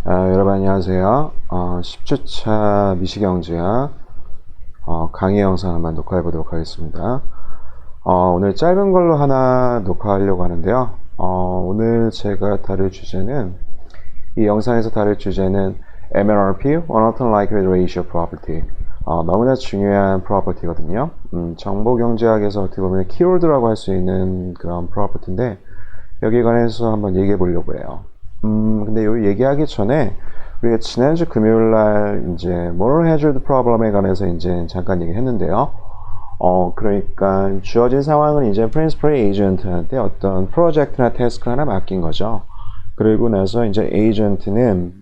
여러분 안녕하세요. 10주차 미시경제학 강의 영상 한번 녹화해 보도록 하겠습니다. 오늘 짧은 걸로 하나 녹화하려고 하는데요. 오늘 제가 다룰 주제는, 이 영상에서 다룰 주제는 MLRP, Monotone Likelihood Ratio Property. 너무나 중요한 프로퍼티거든요. 정보경제학에서 어떻게 보면 키워드라고 할 수 있는 그런 프로퍼티인데, 여기에 관해서 한번 얘기해 보려고 해요. 근데 요 얘기하기 전에 우리가 지난주 금요일 날 이제 Moral Hazard Problem에 관해서 이제 잠깐 얘기했는데요. 그러니까 주어진 상황은 이제 Principal Agent한테 어떤 프로젝트나 태스크 하나 맡긴 거죠. 그리고 나서 이제 에이전트는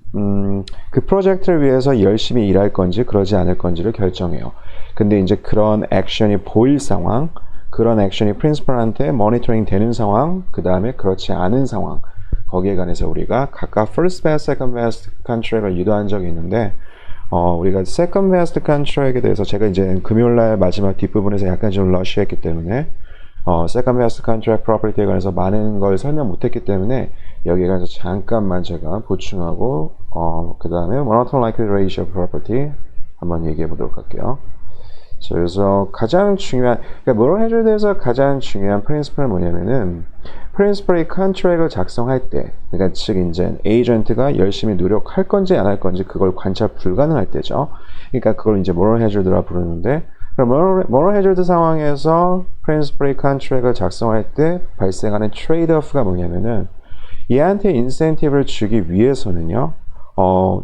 그 프로젝트를 위해서 열심히 일할 건지 그러지 않을 건지를 결정해요. 근데 이제 그런 액션이 보일 상황, 그런 액션이 프린시플한테 모니터링 되는 상황, 그 다음에 그렇지 않은 상황, 거기에 관해서 우리가 각각 first best, second best contract을 유도한 적이 있는데, 우리가 second best contract에 대해서 제가 이제 금요일날 마지막 뒷부분에서 약간 좀 러쉬했기 때문에 second best contract property에 관해서 많은 걸 설명 못했기 때문에 여기에 관해서 잠깐만 제가 보충하고 그 다음에 monotone likelihood ratio property 한번 얘기해 보도록 할게요. 그래서 가장 중요한, 그러니까 moral hazard에서 가장 중요한 프린시플은 뭐냐면은, 프린시플이 컨트랙을 작성할 때, 그러니까 즉 이제 에이전트가 열심히 노력할 건지 안 할 건지 그걸 관찰 불가능할 때죠. 그러니까 그걸 이제 moral hazard라 부르는데, moral hazard 상황에서 프린시플이 컨트랙을 작성할 때 발생하는 트레이드오프가 뭐냐면은, 얘한테 인센티브를 주기 위해서는요,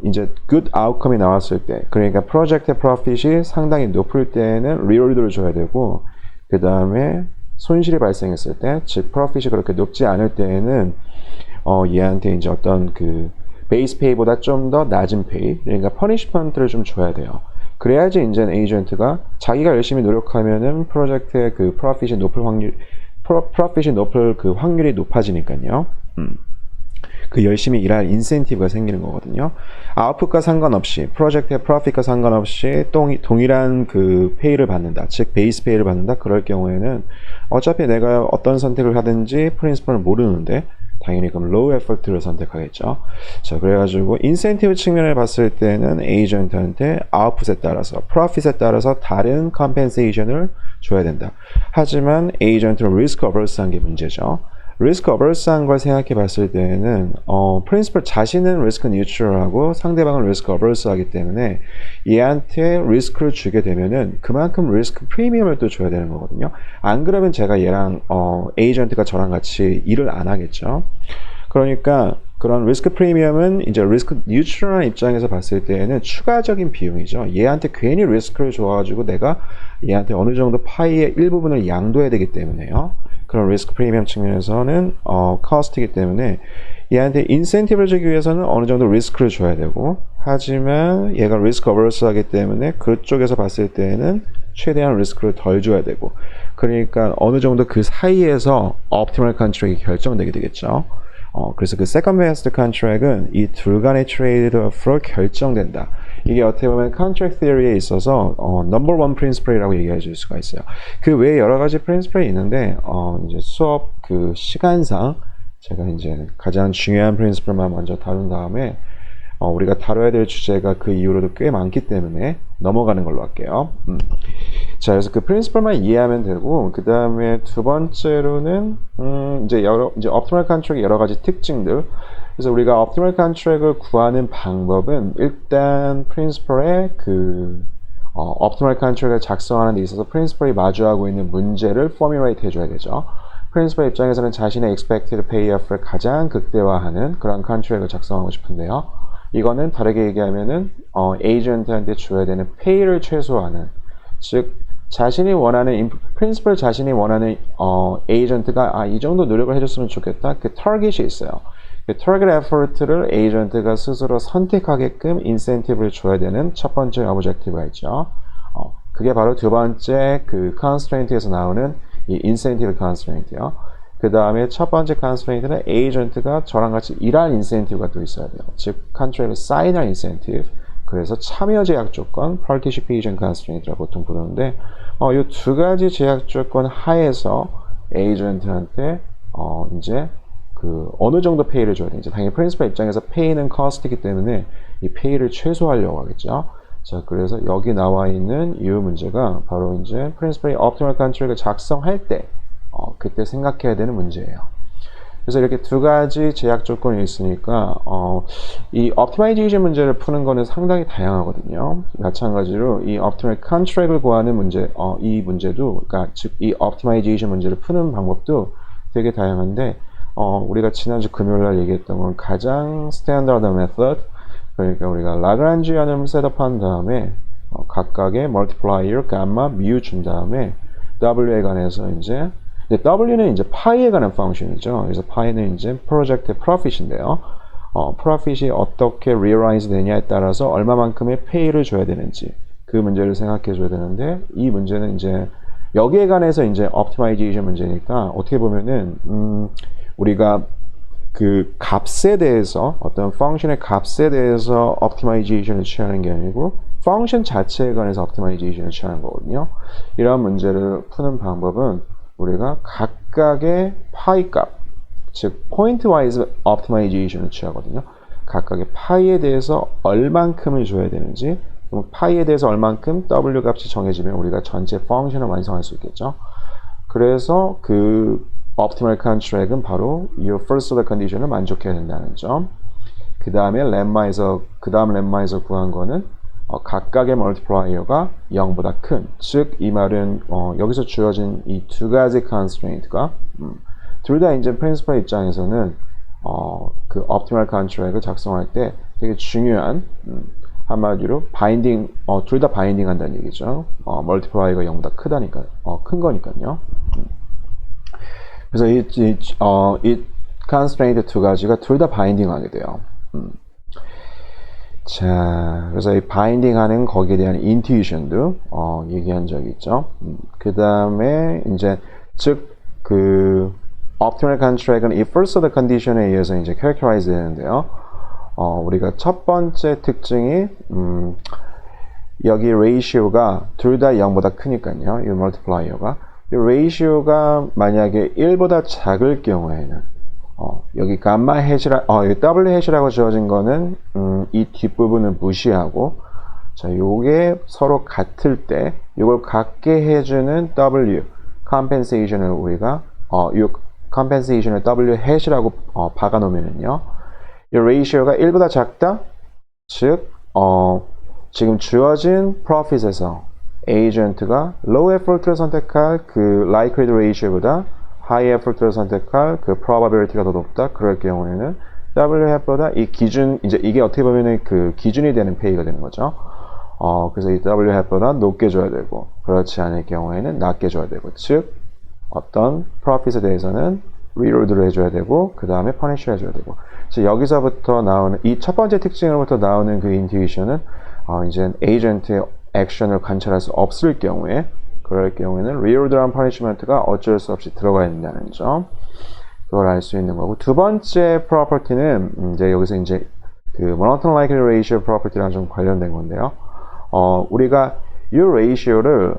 이제 good outcome이 나왔을 때, 그러니까 프로젝트의 프로핏이 상당히 높을 때는 리워드를 줘야 되고, 그 다음에 손실이 발생했을 때, 즉 프로핏이 그렇게 높지 않을 때에는 얘한테 이제 어떤 그 베이스 페이보다 좀 더 낮은 페이, 그러니까 퍼니시먼트를 좀 줘야 돼요. 그래야지 이제 에이전트가 자기가 열심히 노력하면은 프로젝트의 그 프로핏이 높을 그 확률이 높아지니까요. 그 열심히 일할 인센티브가 생기는 거거든요. 아웃풋과 상관없이, 프로젝트의 프로핏과 상관없이 동일한 그 페이를 받는다, 즉 베이스 페이를 받는다. 그럴 경우에는 어차피 내가 어떤 선택을 하든지 프린시플을 모르는데 당연히 그럼 low effort를 선택하겠죠. 자, 그래가지고 인센티브 측면을 봤을 때는 에이전트한테 아웃풋에 따라서, 프로핏에 따라서 다른 컴펜세이션을 줘야 된다. 하지만 에이전트는 리스크 어버스한 게 문제죠. 리스크 어버스한 걸 생각해 봤을 때는 프린시플 자신은 리스크 뉴트럴하고 상대방은 리스크 어버스하기 때문에 얘한테 리스크를 주게 되면은 그만큼 리스크 프리미엄을 또 줘야 되는 거거든요. 안 그러면 제가 얘랑 에이전트가 저랑 같이 일을 안 하겠죠. 그러니까 그런 리스크 프리미엄은 이제 리스크 뉴트럴한 입장에서 봤을 때에는 추가적인 비용이죠. 얘한테 괜히 리스크를 줘가지고 내가 얘한테 어느 정도 파이의 일부분을 양도해야 되기 때문에요. 그런 리스크 프리미엄 측면에서는 커스트이기 때문에 얘한테 인센티브를 주기 위해서는 어느 정도 리스크를 줘야 되고, 하지만 얘가 리스크 어버스 하기 때문에 그쪽에서 봤을 때는 최대한 리스크를 덜 줘야 되고, 그러니까 어느 정도 그 사이에서 옵티멀 컨트랙이 결정되게 되겠죠. 그래서 그 세컨드 베스트 컨트랙은 이 둘 간의 트레이드오프로 결정된다. 이게 어떻게 보면 컨트랙 티어리에 있어서 넘버 원 프린시플이라고 얘기해 줄 수가 있어요. 그 외에 여러 가지 프린시플이 있는데 이제 수업 그 시간상 제가 이제 가장 중요한 프린시플만 먼저 다룬 다음에 우리가 다뤄야 될 주제가 그 이후로도 꽤 많기 때문에 넘어가는 걸로 할게요. 자, 그래서 그 프린시플만 이해하면 되고, 그 다음에 두 번째로는 이제 옵티멀 컨트랙의 여러 가지 특징들. 그래서 우리가 옵티멀 컨트랙을 구하는 방법은 일단 프린시플의 그 옵티멀 컨트랙을 작성하는 데 있어서 프린시플이 마주하고 있는 문제를 포뮬레이트 해줘야 되죠. 프린시플 입장에서는 자신의 expected payoff를 가장 극대화하는 그런 컨트랙을 작성하고 싶은데요. 이거는 다르게 얘기하면은 에이전트한테 줘야 되는 페이를 최소화하는, 즉 자신이 원하는 프린시플 자신이 원하는 에이전트가 이 정도 노력을 해줬으면 좋겠다, 그 타겟이 있어요. 그 타겟 에포트를 에이전트가 스스로 선택하게끔 인센티브를 줘야 되는 첫 번째 오브젝티브가 있죠. 그게 바로 두 번째 그 컨스트레인트에서 나오는 이 인센티브 컨스트레인트요. 그 다음에 첫 번째 컨스트레인트는 에이전트가 저랑 같이 일할 인센티브가 또 있어야 돼요. 즉 컨트랙을 사인할 인센티브. 그래서 참여 제약 조건, participation constraint라고 보통 부르는데, 이 두 가지 제약 조건 하에서 에이전트한테 이제 어느 정도 페이를 줘야 되는지. 당연히 프린시플 입장에서 페이는 커스트이기 때문에 이 페이를 최소화하려고 하겠죠. 자, 그래서 여기 나와 있는 이 문제가 바로 이제 프린시플이 optimal contract을 작성할 때, 그때 생각해야 되는 문제예요. 그래서 이렇게 두 가지 제약 조건이 있으니까 이 optimization 문제를 푸는 거는 상당히 다양하거든요. 마찬가지로 이 optimal contract을 구하는 문제, 이 문제도, 그러니까 즉 이 optimization 문제를 푸는 방법도 되게 다양한데, 우리가 지난주 금요일날 얘기했던 건 가장 스탠다드 메서드, 그러니까 우리가 라그란지안을 셋업한 다음에 각각의 멀티플라이어, 감마, 미우 준 다음에 W에 관해서 이제 W는 이제 파이에 관한 펑션이죠. 그래서 파이는 이제 프로젝트 프로핏인데요. 프로핏이 어떻게 리얼라이즈 되냐에 따라서 얼마만큼의 페이를 줘야 되는지 그 문제를 생각해 줘야 되는데, 이 문제는 이제 여기에 관해서 이제 옵티마이제이션 문제니까 어떻게 보면은 우리가 그 값에 대해서 어떤 펑션의 값에 대해서 옵티마이제이션을 취하는 게 아니고 펑션 자체에 관해서 옵티마이제이션을 취하는 거거든요. 이런 문제를 푸는 방법은 우리가 각각의 파이 값, 즉 포인트 와이즈 옵티마이제이션을 취하거든요. 각각의 파이에 대해서 얼만큼을 줘야 되는지, 그럼 파이에 대해서 얼만큼 W 값이 정해지면 우리가 전체 펑션을 완성할 수 있겠죠. 그래서 그 optimal contract은 바로 your first order condition을 만족해야 된다는 점. 그 다음에 렘마에서 구한 거는 각각의 멀티플라이어가 0보다 큰, 즉 이 말은 여기서 주어진 이 두 가지 constraint가 둘 다 이제 프린시플 입장에서는 그 optimal contract을 작성할 때 되게 중요한 한마디로 바인딩, 둘 다 바인딩 한다는 얘기죠. 멀티플라이어가 0보다 크다니까, 큰 거니까요. 그래서 이 constraint 두 가지가 둘 다 바인딩 하게 돼요. 자, 그래서 이 바인딩 하는 거기에 대한 intuition도 얘기한 적이 있죠. 그 다음에 이제 즉 그 optimal contract은 이 first order condition에 의해서 이제 characterize 되는데요. 우리가 첫 번째 특징이 여기 ratio가 둘 다 0보다 크니까요. 이 multiplier가 이 ratio가 만약에 1보다 작을 경우에는 여기 감마 해시라 여기 W 해시라고 주어진 거는 이 뒷부분을 무시하고, 자, 요게 서로 같을 때 이걸 같게 해주는 W compensation을 우리가 요 compensation을 W 해시라고 박아 놓으면은요, 이 ratio가 1보다 작다, 즉 지금 주어진 profit에서 agent가 low effort를 선택할 그 likelihood ratio보다 high effort를 선택할 그 probability가 더 높다. 그럴 경우에는 WH보다 이 기준, 이제 이게 어떻게 보면은 그 기준이 되는 페이가 되는 거죠. 그래서 이 WH보다 높게 줘야 되고, 그렇지 않을 경우에는 낮게 줘야 되고, 즉 어떤 profit에 대해서는 reward를 해줘야 되고, 그 다음에 punish를 해줘야 되고. 그래서 여기서부터 나오는 이 첫 번째 특징으로부터 나오는 그 intuition은 이제 agent의 액션을 관찰할 수 없을 경우에, 그럴 경우에는 reward랑 punishment가 어쩔 수 없이 들어가야 된다는 점, 그걸 알 수 있는 거고, 두 번째 프로퍼티는 이제 여기서 이제 그 monotone likelihood ratio 프로퍼티랑 좀 관련된 건데요. 우리가 이 ratio를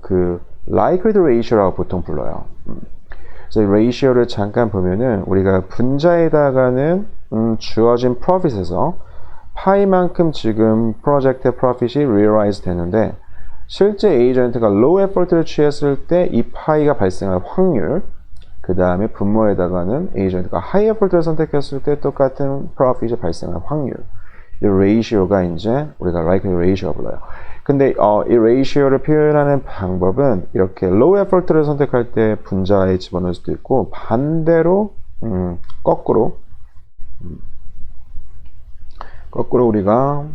그 likelihood ratio라고 보통 불러요. 그래서 이 ratio를 잠깐 보면은 우리가 분자에다가는 주어진 profit에서 파이만큼 지금 프로젝트의 profit이 realize 되는데, 실제 에이전트가 low effort를 취했을 때 이 파이가 발생할 확률, 그 다음에 분모에다가는 에이전트가 high effort를 선택했을 때 똑같은 profit이 발생할 확률, 이 ratio가 이제 우리가 likelihood ratio가 불러요. 근데 이 ratio를 표현하는 방법은 이렇게 low effort를 선택할 때 분자에 집어넣을 수도 있고, 반대로 거꾸로 우리가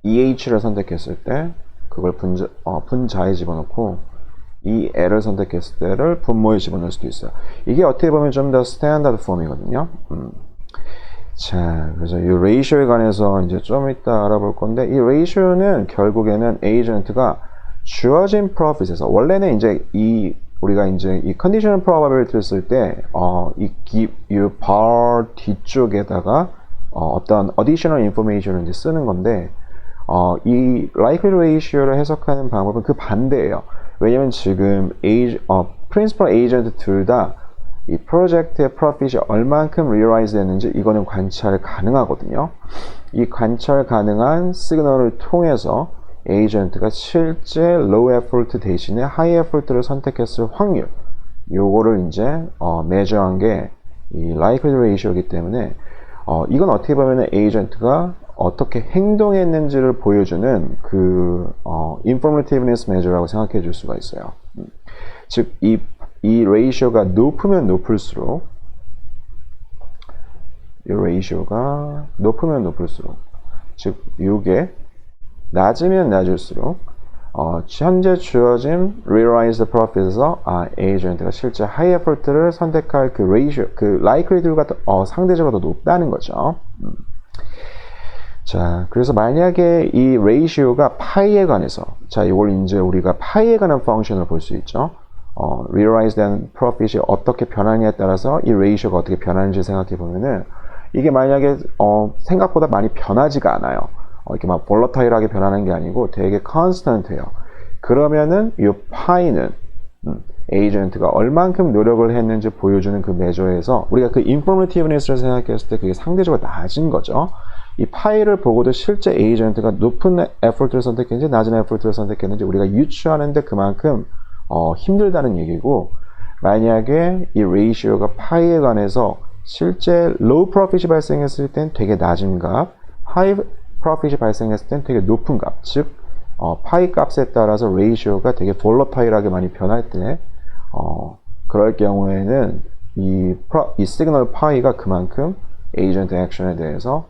EH를 선택했을 때 그걸 분자에 집어넣고 이 L을 선택했을 때를 분모에 집어넣을 수도 있어요. 이게 어떻게 보면 좀 더 스탠다드 폼이거든요. 자, 그래서 이 ratio에 관해서 이제 좀 이따 알아볼 건데, 이 ratio는 결국에는 에이전트가 주어진 profit에서, 원래는 이제 우리가 이제 이 conditional probability를 쓸 때 이 bar 뒤쪽에다가 어떤 additional information을 이제 쓰는 건데, 이 likelihood ratio를 해석하는 방법은 그 반대예요. 왜냐면 지금 principal agent 둘 다 이 프로젝트의 프로핏이 얼만큼 리얼라이즈 됐는지 이거는 관찰 가능하거든요. 이 관찰 가능한 시그널을 통해서 에이전트가 실제 low effort 대신에 high effort를 선택했을 확률, 요거를 이제 measure한 게 이 likelihood ratio이기 때문에 이건 어떻게 보면 에이전트가 어떻게 행동했는지를 보여주는 그 informativeness measure라고 생각해 줄 수가 있어요. 즉 이 레이쇼가 높으면 높을수록 이 레이쇼가 높으면 높을수록 즉 이게 낮으면 낮을수록 현재 주어진 realized profit에서 에이전트가 실제 high effort를 선택할 그 레이쇼, 그 likelihood가 상대적으로 더 높다는 거죠. 자, 그래서 만약에 이 레이쇼가 파이에 관해서, 자, 이걸 이제 우리가 파이에 관한 펑션을 볼 수 있죠. realized and profit이 어떻게 변하느냐에 따라서 이 레이쇼가 어떻게 변하는지 생각해 보면은 이게 만약에 생각보다 많이 변하지가 않아요. 이렇게 막 볼러타일하게 변하는 게 아니고 되게 constant해요. 그러면은 이 파이는 에이전트가 얼만큼 노력을 했는지 보여주는 그 메저에서 우리가 그 informativeness를 생각했을 때 그게 상대적으로 낮은 거죠. 이 파이를 보고도 실제 에이전트가 높은 effort를 선택했는지 낮은 effort를 선택했는지 우리가 유추하는데 그만큼 힘들다는 얘기고, 만약에 이 레이시오가 파이에 관해서 실제 low profit이 발생했을 땐 되게 낮은 값, high profit이 발생했을 땐 되게 높은 값, 즉 파이 값에 따라서 레이시오가 되게 볼러타일하게 많이 변할 때 그럴 경우에는 이 시그널 파이가 그만큼 에이전트 액션에 대해서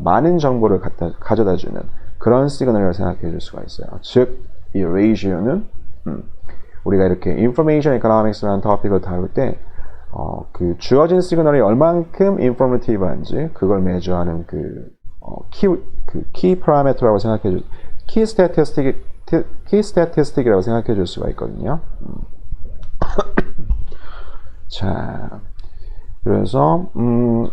많은 정보를 가져다 주는 그런 시그널을 생각해 줄 수가 있어요. 즉, 이 레이시오는 우리가 이렇게 Information Economics라는 토픽을 다룰 때 그 주어진 시그널이 얼만큼 informative한지 그걸 매주하는 키 파라미터라고 생각해 줄, 키 스태티스틱이라고 생각해 줄 수가 있거든요. 자, 그래서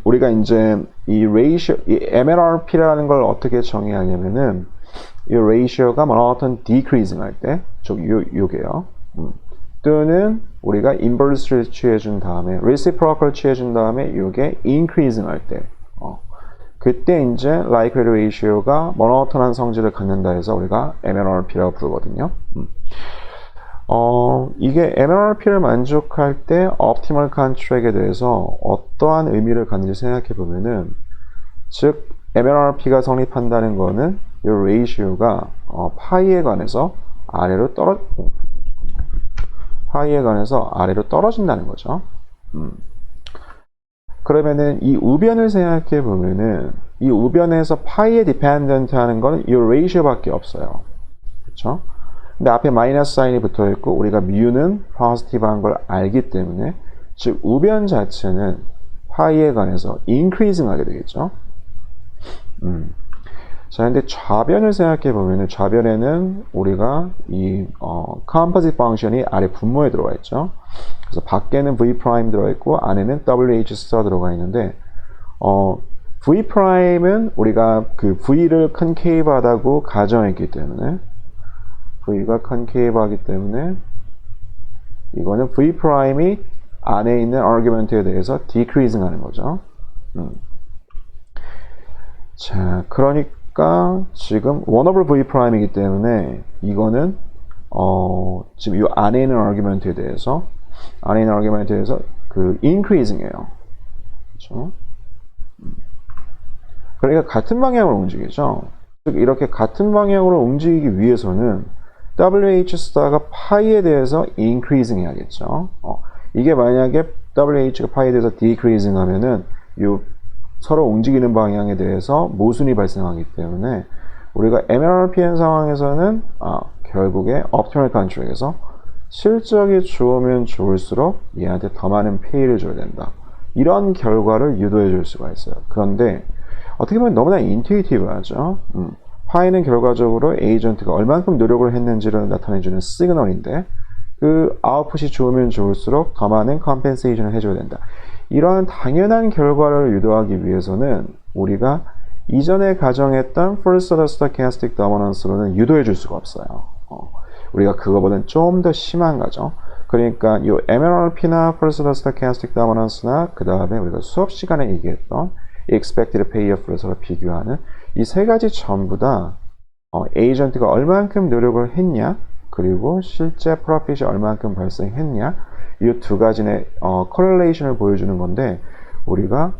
우리가 이제 이 레이쇼, 이 MLRP라는 걸 어떻게 정의하냐면은 이 레이쇼가 어떤 decreasing 할 때, 요게요. 또는 우리가 inverse를 취해준 다음에 reciprocal 취해준 다음에 요게 increasing 할 때, 그때 이제 likelihood ratio가 모노톤한 성질을 갖는다 해서 우리가 MLRP라고 부르거든요. 이게 MLRP를 만족할 때 optimal contract에 대해서 어떠한 의미를 갖는지 생각해 보면은, 즉 MLRP가 성립한다는 거는 이 레이시오가 파이에 관해서 아래로 떨어진다는 거죠. 그러면은 이 우변을 생각해 보면은 이 우변에서 파이에 디펜던트 하는 거는 이 레이시오밖에 없어요. 그렇죠? 근데 앞에 마이너스 사인이 붙어 있고 우리가 뮤는 포지티브한 걸 알기 때문에, 즉 우변 자체는 파이에 관해서 increasing 하게 되겠죠. 자, 근데 좌변을 생각해 보면은 좌변에는 우리가 이 composite function이 아래 분모에 들어가 있죠. 그래서 밖에는 v 프라임 들어가 있고 안에는 wh 스타 들어가 있는데, v 프라임은 우리가 그 v를 컨케이브하다고 가정했기 때문에, v가 컨케이브하기 때문에 이거는 v 프라임이 안에 있는 argument에 대해서 decreasing 하는 거죠. 자, 그러니까 지금 1 over v 프라임이기 때문에 이거는 지금 이 안에 있는 argument에 대해서 그 increasing이에요. 그렇죠? 그러니까 같은 방향으로 움직이죠. 즉 이렇게 같은 방향으로 움직이기 위해서는 WH 스타가 파이에 대해서 increasing 해야겠죠. 이게 만약에 WH가 파이에 대해서 decreasing 하면은 요 서로 움직이는 방향에 대해서 모순이 발생하기 때문에 우리가 MLRPN 상황에서는 결국에 optimal contract에서 실적이 좋으면 좋을수록 얘한테 더 많은 페이를 줘야 된다. 이런 결과를 유도해 줄 수가 있어요. 그런데 어떻게 보면 너무나 인투이티브하죠. 파이는 결과적으로 에이전트가 얼만큼 노력을 했는지를 나타내주는 시그널인데, 그 아웃풋이 좋으면 좋을수록 더 많은 컴펜세이션을 해줘야 된다. 이러한 당연한 결과를 유도하기 위해서는 우리가 이전에 가정했던 First Order Stochastic Dominance로는 유도해 줄 수가 없어요. 우리가 그거보다는 좀 더 심한 거죠. 그러니까 이 MLRP나 First Order Stochastic Dominance나 그 다음에 우리가 수업 시간에 얘기했던 Expected Payoff를 서로 비교하는 이 세 가지 전부 다 에이전트가 얼만큼 노력을 했냐, 그리고 실제 프로핏이 얼만큼 발생했냐, 이 두 가지의 correlation을 보여주는 건데, 우리가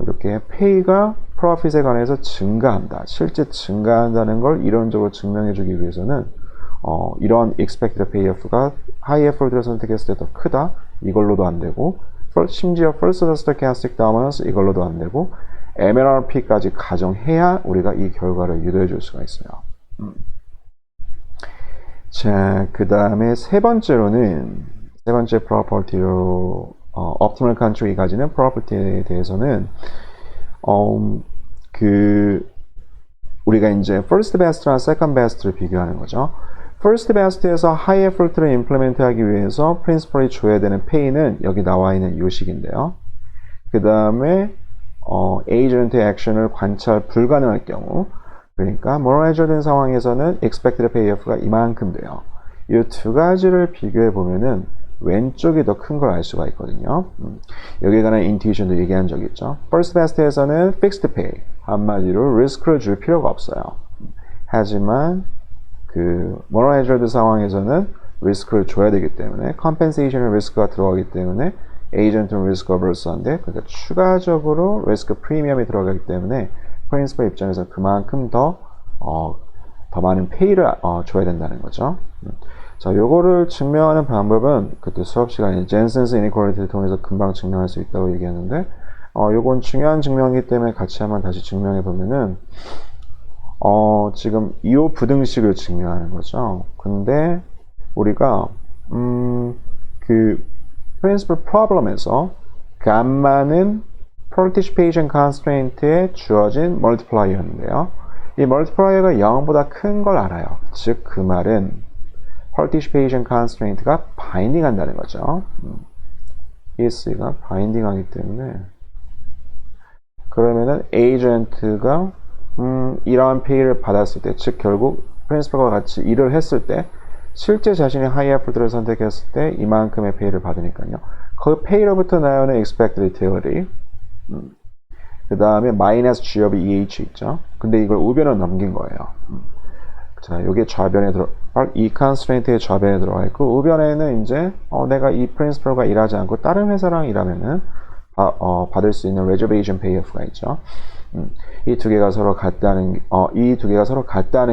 이렇게 페이가 프로핏에 관해서 증가한다, 실제 증가한다는 걸 이론적으로 증명해주기 위해서는 이런 expected payoff가 high effort를 선택했을 때 더 크다, 이걸로도 안 되고, 심지어 first order stochastic dominance 이걸로도 안 되고, MLRP까지 가정해야 우리가 이 결과를 유도해 줄 수가 있어요. 자, 그 다음에 세 번째 property로 optimal country 가지는 property에 대해서는 우리가 이제 first best랑 second best를 비교하는 거죠. first best에서 high effort를 implement 하기 위해서 principal이 줘야 되는 pay는 여기 나와 있는 요식인데요. 그 다음에 agent의 action을 관찰 불가능할 경우, 그러니까 moral hazard인 상황에서는 expected payoff가 이만큼 돼요. 이 두 가지를 비교해 보면은 왼쪽이 더 큰 걸 알 수가 있거든요. 여기에 관한 intuition도 얘기한 적 있죠. first best에서는 fixed pay, 한마디로 리스크를 줄 필요가 없어요. 하지만 그 moral hazard 상황에서는 리스크를 줘야 되기 때문에 compensation의 리스크가 들어가기 때문에 agent은 리스크 어버스한데, 그러니까 추가적으로 리스크 프리미엄이 들어가기 때문에 프린시플 입장에서 그만큼 더 많은 페이를 줘야 된다는 거죠. 자, 요거를 증명하는 방법은 그때 수업 시간에 젠슨스 이니퀄리티를 통해서 금방 증명할 수 있다고 얘기했는데, 요건 중요한 증명이기 때문에 같이 한번 다시 증명해 보면은 지금 이오 부등식을 증명하는 거죠. 근데 우리가 그 principal problem에서 감마는 participation constraint에 주어진 multiplier였는데요. 이 multiplier가 0보다 큰 걸 알아요. 즉 그 말은 participation constraint가 바인딩 한다는 거죠. ES가 바인딩 하기 때문에, 그러면은 agent가 이러한 페이를 받았을 때, 즉 결국 principal과 같이 일을 했을 때 실제 자신이 high effort를 선택했을 때 이만큼의 페이를 받으니까요. 그 페이로부터 나오는 expected utility, 그 다음에 마이너스 G of EH 있죠. 근데 이걸 우변으로 넘긴 거예요. 자, 요게 좌변에 이 constraint의 좌변에 들어가 있고, 우변에는 이제 내가 이 principal과 일하지 않고 다른 회사랑 일하면은 받을 수 있는 reservation payoff가 있죠. 이 두 개가 서로 같다는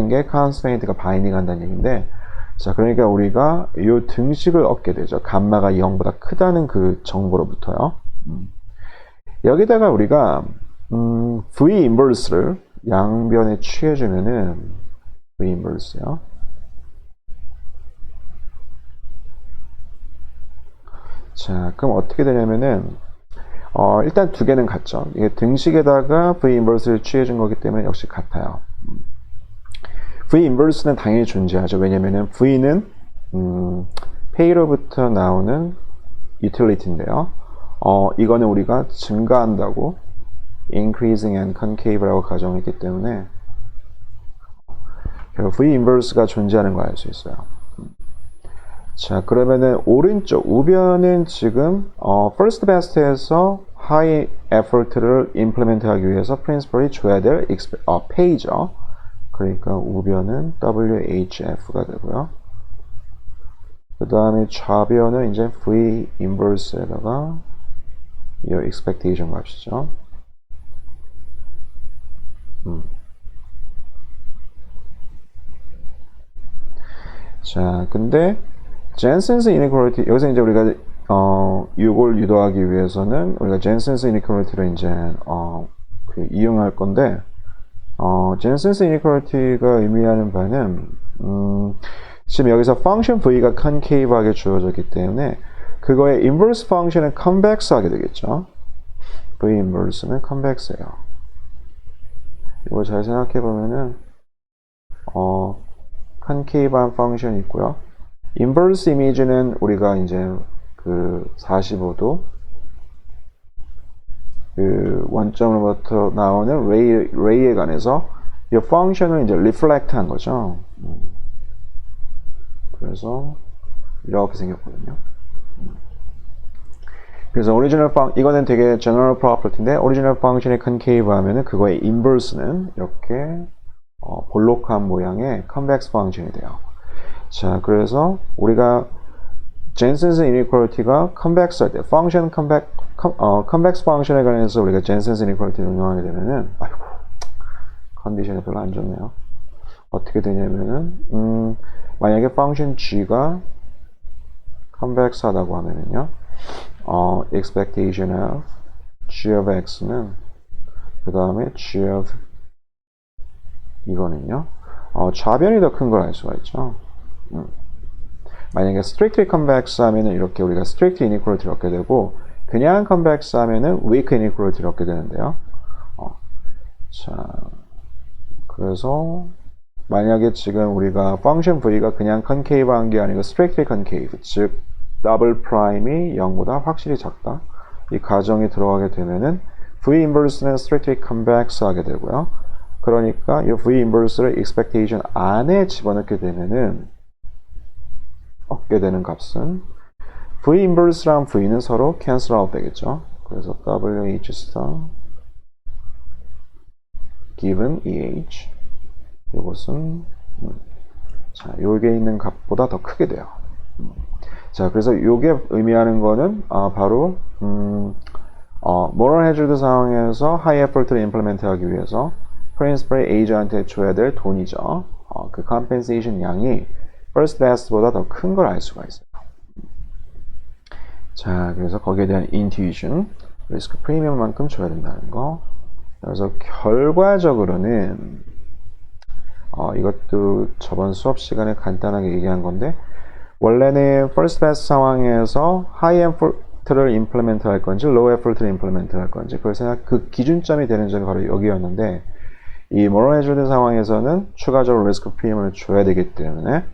게 constraint가 바인딩 한다는 얘기인데, 자, 그러니까 우리가 이 등식을 얻게 되죠. 감마가 0보다 크다는 그 정보로부터요. 여기다가 우리가 V 인버스를 양변에 취해주면은 V 인버스요. 자, 그럼 어떻게 되냐면은 일단 두 개는 같죠. 이게 등식에다가 V 인버스를 취해준 거기 때문에 역시 같아요. V 인버스는 당연히 존재하죠. 왜냐면은 V는 pay로부터 나오는 utility인데요. 이거는 우리가 증가한다고 increasing and concave라고 가정했기 때문에 V inverse가 존재하는 걸 알 수 있어요. 자, 그러면은 오른쪽 우변은 지금 first best에서 high effort를 implement 하기 위해서 principal이 줘야 될 pay죠. 그러니까 우변은 WHF가 되고요. 그 다음에 좌변은 이제 V inverse에다가 이 expectation 값이죠. 자, 근데 Jensen's inequality, 여기서 이제 우리가 이걸 유도하기 위해서는 우리가 Jensen's inequality를 이제 이용할 건데, Jensen's inequality가 의미하는 바는 지금 여기서 function V가 concave하게 주어졌기 때문에 그거의 inverse function은 convex하게 되겠죠. V inverse는 convex예요. 이걸 잘 생각해 보면은 concave한 function이 있고요. inverse image는 우리가 이제 그 45도 그 원점으로부터 나오는 ray에 관해서 이 function을 이제 reflect 한 거죠. 그래서 이렇게 생겼거든요. 그래서 이거는 되게 general property인데 original function이 concave 하면은 그거의 inverse는 이렇게 볼록한 모양의 convex function이 돼요. 자, 그래서 우리가 Jensen's inequality가 convex 할 때 convex function에 관해서 우리가 Jensen's inequality를 응용하게 되면은 아이고 컨디션이 별로 안 좋네요. 어떻게 되냐면은 만약에 function g가 convex 하다고 하면은요. expectation of g of x는 그 다음에 g of 이거는요. 좌변이 더 큰 걸 알 수가 있죠. 만약에 strictly convex 하면은 이렇게 우리가 strict inequality를 얻게 되고 그냥 convex 하면은 weak inequality를 얻게 되는데요. 자, 그래서 만약에 지금 우리가 function v가 그냥 concave한 게 아니고 strictly concave, 즉 더블 프라임이 0보다 확실히 작다. 이 가정이 들어가게 되면은 v inverse는 strictly convex 하게 되고요. 그러니까 이 v inverse를 expectation 안에 집어넣게 되면은 얻게 되는 값은 v inverse랑 v는 서로 cancel out 되겠죠. 그래서 wh star given eh 이것은 자, 요게 있는 값보다 더 크게 돼요. 자, 그래서 요게 의미하는 거는 바로 moral hazard 상황에서 high effort를 implement 하기 위해서 principal agent한테 줘야 될 돈이죠. 그 compensation 양이 first best보다 더 큰 걸 알 수가 있어요. 자, 그래서 거기에 대한 intuition, risk premium만큼 줘야 된다는 거. 그래서 결과적으로는 이것도 저번 수업 시간에 간단하게 얘기한 건데 원래는 first best 상황에서 high effort를 implement 할 건지 low effort를 implement 할 건지 그 기준점이 되는 점이 바로 여기였는데 이 moral hazard 상황에서는 추가적으로 risk premium을 줘야 되기 때문에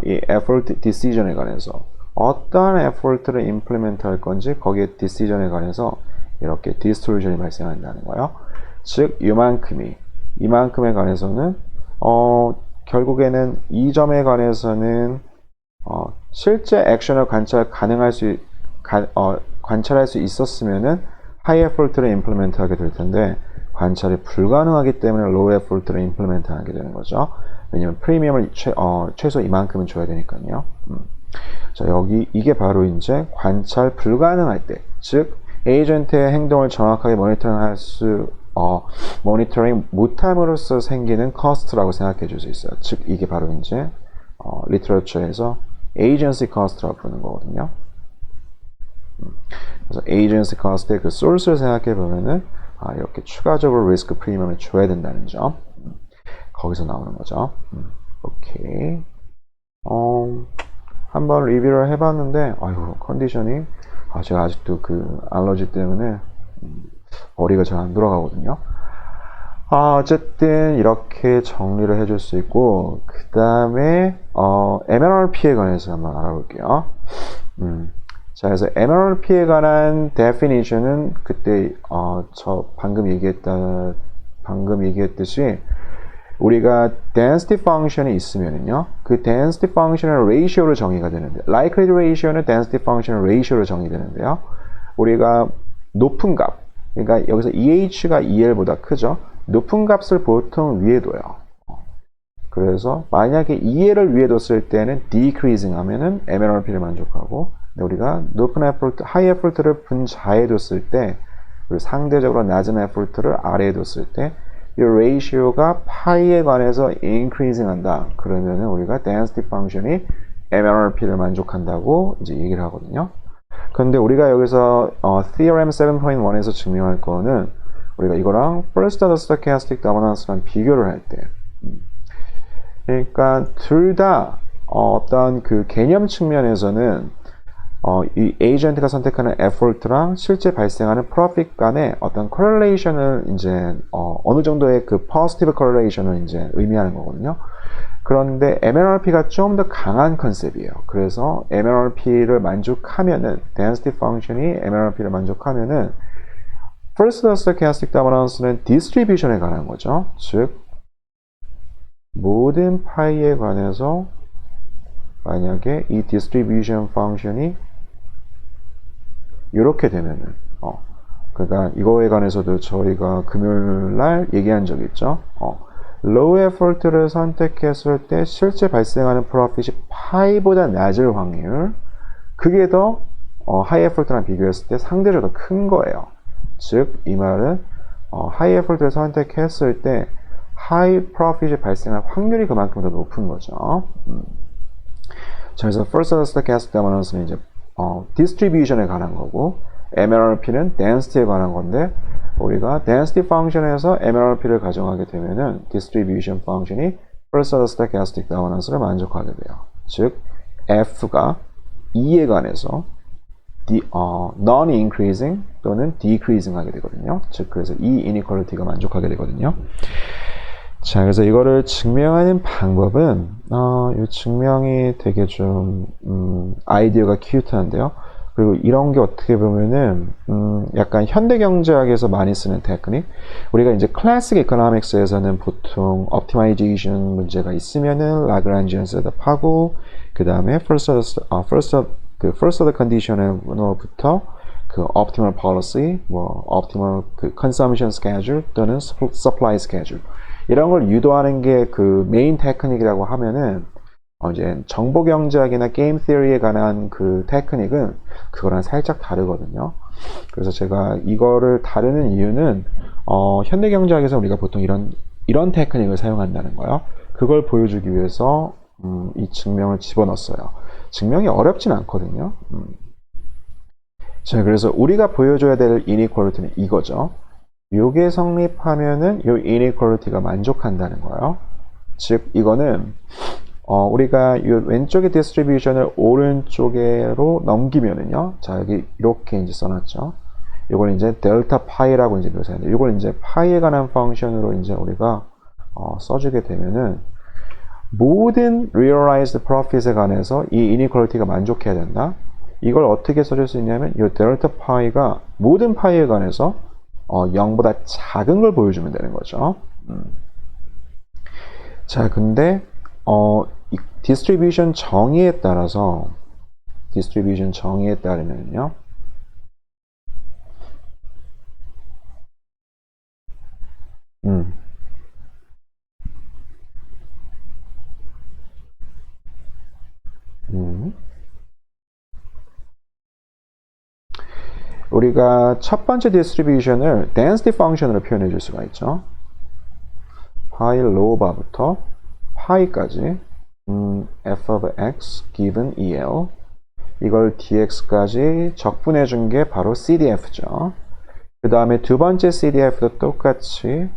이 effort decision에 관해서 어떠한 effort를 implement 할 건지 거기에 decision에 관해서 이렇게 distortion이 발생한다는 거예요. 즉 이만큼에 관해서는 결국에는 이 점에 관해서는 실제 액션을 관찰할 수 있었으면은 high effort를 implement 하게 될 텐데 관찰이 불가능하기 때문에 low effort를 implement 하게 되는 거죠. 왜냐면 프리미엄을 최소 이만큼은 줘야 되니까요. 자, 이게 바로 이제 관찰 불가능할 때, 즉 에이전트의 행동을 정확하게 모니터링 못함으로써 생기는 cost라고 생각해 줄 수 있어요. 즉 이게 바로 이제 리터러처에서 agency cost라고 부르는 거거든요. 그래서 agency cost의 그 source를 생각해 보면은 이렇게 추가적으로 리스크 프리미엄을 줘야 된다는 점 거기서 나오는 거죠. 오케이. 한번 리뷰를 해봤는데 아이고 컨디션이 제가 아직도 그 알러지 때문에 머리가 잘 안 돌아가거든요. 어쨌든 이렇게 정리를 해줄 수 있고 그 다음에 MLRP에 관해서 한번 알아볼게요. 자, 그래서 MLRP에 관한 definition은 그때 저 방금 얘기했듯이 우리가 density function이 있으면은요, 그 density function의 ratio로 정의가 되는데, likelihood ratio는 density function의 ratio로 정의되는데요. 우리가 높은 값, 그러니까 여기서 EH가 EL보다 크죠. 높은 값을 보통 위에 둬요. 그래서 만약에 EL을 위에 뒀을 때는 decreasing 하면은 MLRP를 만족하고, 우리가 높은 effort, high effort를 분자에 뒀을 때, 그리고 상대적으로 낮은 effort를 아래에 뒀을 때, 이 레이시오가 파이에 관해서 increasing 한다. 그러면은 우리가 density function이 MLRP를 만족한다고 이제 얘기를 하거든요. 근데 우리가 여기서 theorem 7.1에서 증명할 거는 우리가 이거랑 first order stochastic dominance랑 비교를 할 때, 그러니까 둘 다 어떤 그 개념 측면에서는 이 에이전트가 선택하는 effort랑 실제 발생하는 profit 간의 어떤 correlation을 이제 어느 정도의 그 positive correlation을 이제 의미하는 거거든요. 그런데 MLRP가 좀 더 강한 컨셉이에요. 그래서 MLRP를 만족하면은 density function이 MLRP를 만족하면은 first order stochastic dominance는 distribution에 관한 거죠. 즉 모든 파이에 관해서 만약에 이 distribution function이 이렇게 되면은 그러니까 이거에 관해서도 저희가 금요일 날 얘기한 적이 있죠. low effort를 선택했을 때 실제 발생하는 프로핏이 파이보다 낮을 확률, 그게 더 high effort랑 비교했을 때 상대적으로 더 큰 거예요. 즉, 이 말은 high effort를 선택했을 때 high profit이 발생할 확률이 그만큼 더 높은 거죠. 자, 그래서 first order stochastic dominance는 이제 distribution에 관한 거고, MLRP는 density에 관한 건데, 우리가 density function에서 MLRP를 가정하게 되면은 distribution function이 first order stochastic dominance를 만족하게 돼요. 즉, F가 E에 관해서 non-increasing 또는 decreasing 하게 되거든요. 즉, 그래서 E inequality가 만족하게 되거든요. 자, 그래서 이거를 증명하는 방법은 이 증명이 되게 좀 아이디어가 큐트한데요. 그리고 이런 게 어떻게 보면은 약간 현대경제학에서 많이 쓰는 테크닉. 우리가 이제 클래식 이코노믹스에서는 보통 옵티마이제이션 문제가 있으면은 라그란지안 셋업하고 그 다음에 first order condition으로부터 그 optimal policy, optimal 그 consumption schedule 또는 supply schedule 이런 걸 유도하는 게 그 메인 테크닉이라고 하면은 이제 정보경제학이나 게임 티어리에 관한 그 테크닉은 그거랑 살짝 다르거든요. 그래서 제가 이거를 다루는 이유는 현대경제학에서 우리가 보통 이런 테크닉을 사용한다는 거예요. 그걸 보여주기 위해서 이 증명을 집어넣었어요. 증명이 어렵진 않거든요. 자, 그래서 우리가 보여줘야 될 inequality는 이거죠. 요게 성립하면은 요 inequality가 만족한다는 거예요. 즉, 이거는 우리가 이 왼쪽의 디스트리뷰션을 오른쪽으로 넘기면은요. 자, 여기 이렇게 이제 써놨죠. 이걸 이제 델타 파이라고 이제 묘사하는데, 이걸 이제 파이에 관한 펑션으로 이제 우리가 써주게 되면은 모든 realized profit에 관해서 이 inequality가 만족해야 된다. 이걸 어떻게 써줄 수 있냐면 이 델타 파이가 모든 파이에 관해서 0보다 작은 걸 보여주면 되는 거죠. 자, 근데 이 디스트리뷰션 정의에 따라서 디스트리뷰션 정의에 따르면요. 우리가 첫 번째 디스트리뷰션을 density function으로 표현해 줄 수가 있죠. 파이 로바부터 파이까지 f of x given el 이걸 dx까지 적분해 준 게 바로 CDF죠. 그 다음에 두 번째 CDF도 똑같이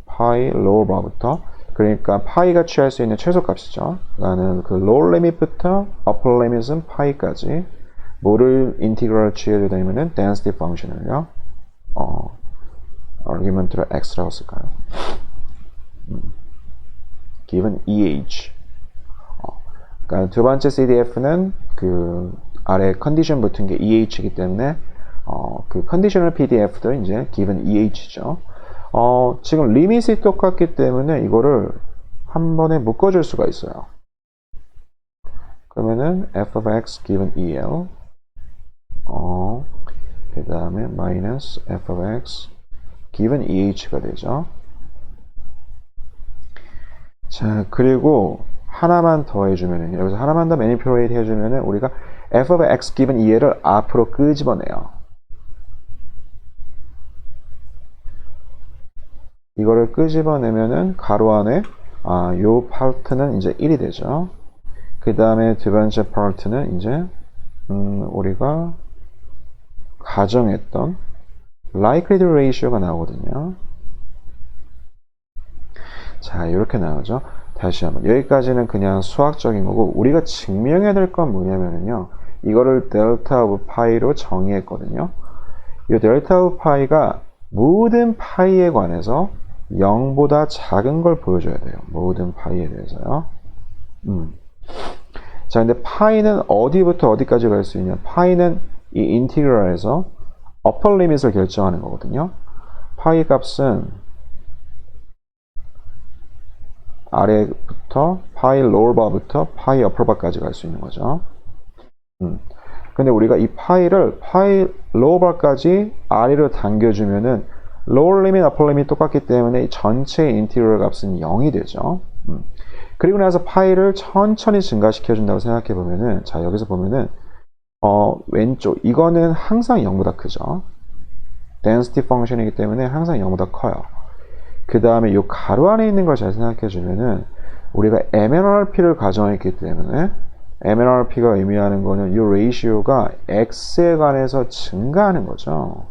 파이 로바부터 그러니까 파이가 취할 수 있는 최소값이죠. 나는 그 lower limit부터 upper limit은 파이까지 뭐를 인티그럴 취해야 되냐면은 density function을요. argument로 x라고 쓸까요? given EH. 그러니까 두 번째 CDF는 그 아래 컨디션 붙은 게 EH이기 때문에 그 컨디셔널 PDF도 이제 given EH죠. 지금 리밋이 똑같기 때문에 이거를 한 번에 묶어줄 수가 있어요. 그러면은 f of x given EL 그 다음에 minus f of x given EH가 되죠. 자, 그리고 하나만 더 해주면은 여기서 하나만 더 manipulate 해주면은 우리가 f of x given EL을 앞으로 끄집어내요. 이거를 끄집어내면은 가로 안에 요 파트는 이제 1이 되죠. 그 다음에 두 번째 파트는 이제 우리가 가정했던 likelihood ratio가 나오거든요. 자, 이렇게 나오죠. 다시 한번 여기까지는 그냥 수학적인 거고 우리가 증명해야 될 건 뭐냐면요. 이거를 델타 오브 파이로 정의했거든요. 이 델타 오브 파이가 모든 파이에 관해서 0보다 작은 걸 보여줘야 돼요. 모든 파이에 대해서요. 자, 근데 파이는 어디부터 어디까지 갈 수 있냐? 파이는 이 인티그럴에서 upper limit을 결정하는 거거든요. 파이 값은 아래부터 파이 lower bar부터 파이 upper bar까지 갈 수 있는 거죠. 근데 우리가 이 파이를 파이 로어 bar까지 아래로 당겨주면은 lower limit, upper limit 똑같기 때문에 전체 인티그럴 값은 0이 되죠. 그리고 나서 파이를 천천히 증가시켜 준다고 생각해 보면은, 자 여기서 보면은 왼쪽 이거는 항상 0보다 크죠. density 펑션이기 때문에 항상 0보다 커요. 그 다음에 이 가로 안에 있는 걸 잘 생각해 주면은 우리가 MNRP를 가정했기 때문에 MNRP가 의미하는 거는 이 레이시오가 x에 관해서 증가하는 거죠.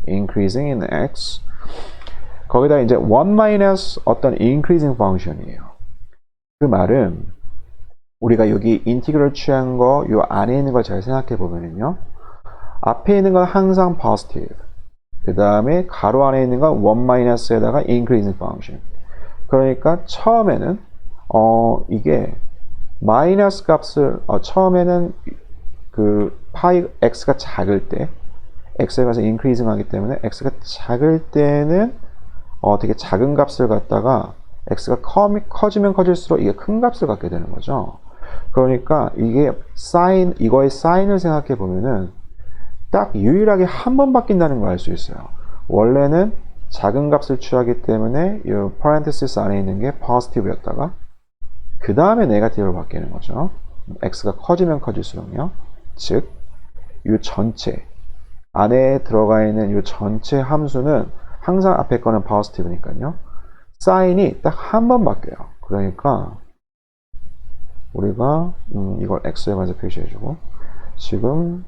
increasing in x. 거기다 이제 1 마이너스 어떤 increasing 펑션이에요. 그 말은 우리가 여기 인티그럴 취한 거 요 안에 있는 걸 잘 생각해 보면요. 앞에 있는 건 항상 positive. 그 다음에 가로 안에 있는 건 1 마이너스에다가 increasing function. 그러니까 처음에는 이게 마이너스 값을 처음에는 그 파이 x가 작을 때 x에 가서 increasing 하기 때문에 x가 작을 때는 되게 작은 값을 갖다가 x가 커지면 커질수록 이게 큰 값을 갖게 되는 거죠. 그러니까 이게 사인, 이거의 사인을 생각해 보면은 딱 유일하게 한 번 바뀐다는 걸 알 수 있어요. 원래는 작은 값을 취하기 때문에 이 parenthesis 안에 있는 게 positive였다가 그 다음에 네거티브로 바뀌는 거죠. x가 커지면 커질수록요. 즉, 이 전체 안에 들어가 있는 이 전체 함수는 항상 앞에 거는 positive니까요. 사인이 딱 한 번 바뀌어요. 그러니까 우리가 이걸 x에 관해서 표시해주고 지금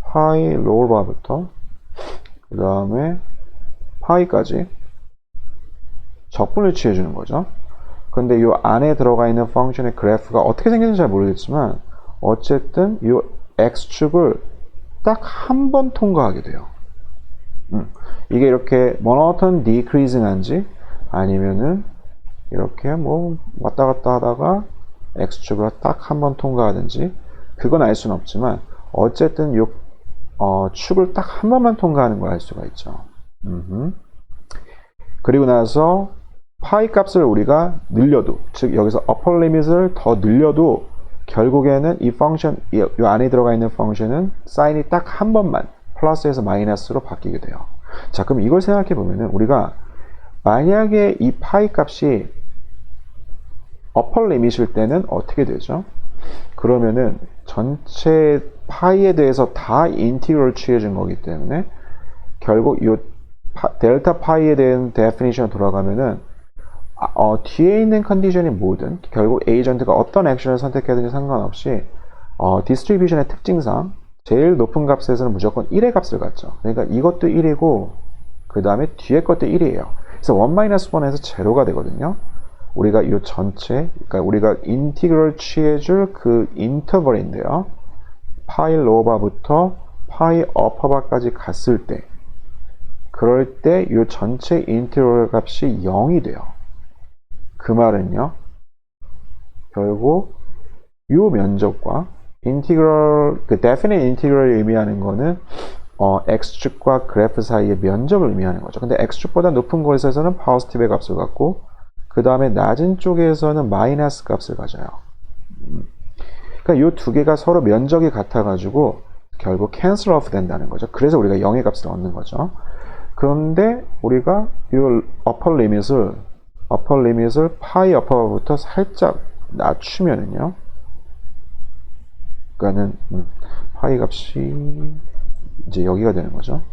파이 로어 바부터 그 다음에 파이까지 적분을 취해주는 거죠. 근데 이 안에 들어가 있는 펑션의 그래프가 어떻게 생겼는지 잘 모르겠지만 어쨌든 이 x축을 딱 한 번 통과하게 돼요. 이게 이렇게 monoton decreasing 한지 아니면은 이렇게 뭐 왔다 갔다 하다가 x축을 딱 한 번 통과하든지 그건 알 수는 없지만 어쨌든 이 축을 딱 한 번만 통과하는 걸 알 수가 있죠. 그리고 나서 파이 값을 우리가 늘려도, 즉 여기서 upper limit을 더 늘려도 결국에는 이 펑션, 이 안에 들어가 있는 펑션은 사인이 딱 한 번만 플러스에서 마이너스로 바뀌게 돼요. 자, 그럼 이걸 생각해 보면은 우리가 만약에 이 파이 값이 upper limit일 때는 어떻게 되죠? 그러면은 전체 파이에 대해서 다 인티그럴 취해 준 거기 때문에 결국 이 델타 파이에 대한 데피니션 돌아가면은 뒤에 있는 컨디션이 뭐든 결국 에이전트가 어떤 액션을 선택하든지 상관없이 디스트리뷰션의 특징상 제일 높은 값에서는 무조건 1의 값을 갖죠. 그러니까 이것도 1이고 그 다음에 뒤에 것도 1이에요. 그래서 1-1에서 제로가 되거든요. 우리가 이 전체, 그러니까 우리가 인티그럴 취해줄 그 인터벌인데요. 파이 로어바부터 파이 어퍼바까지 갔을 때, 그럴 때 이 전체 인티그럴 값이 0이 돼요. 그 말은요, 결국 이 면적과 인티그럴, 그 definite integral이 의미하는 거는 x축과 그래프 사이의 면적을 의미하는 거죠. 근데 x축보다 높은 곳에서는 positive의 값을 갖고 그 다음에 낮은 쪽에서는 마이너스 값을 가져요. 그러니까 이 두 개가 서로 면적이 같아가지고 결국 cancel off 된다는 거죠. 그래서 우리가 0의 값을 얻는 거죠. 그런데 우리가 이 upper limit을 파이 upper부터 살짝 낮추면은요. 그러니까는 파이 값이 이제 여기가 되는 거죠.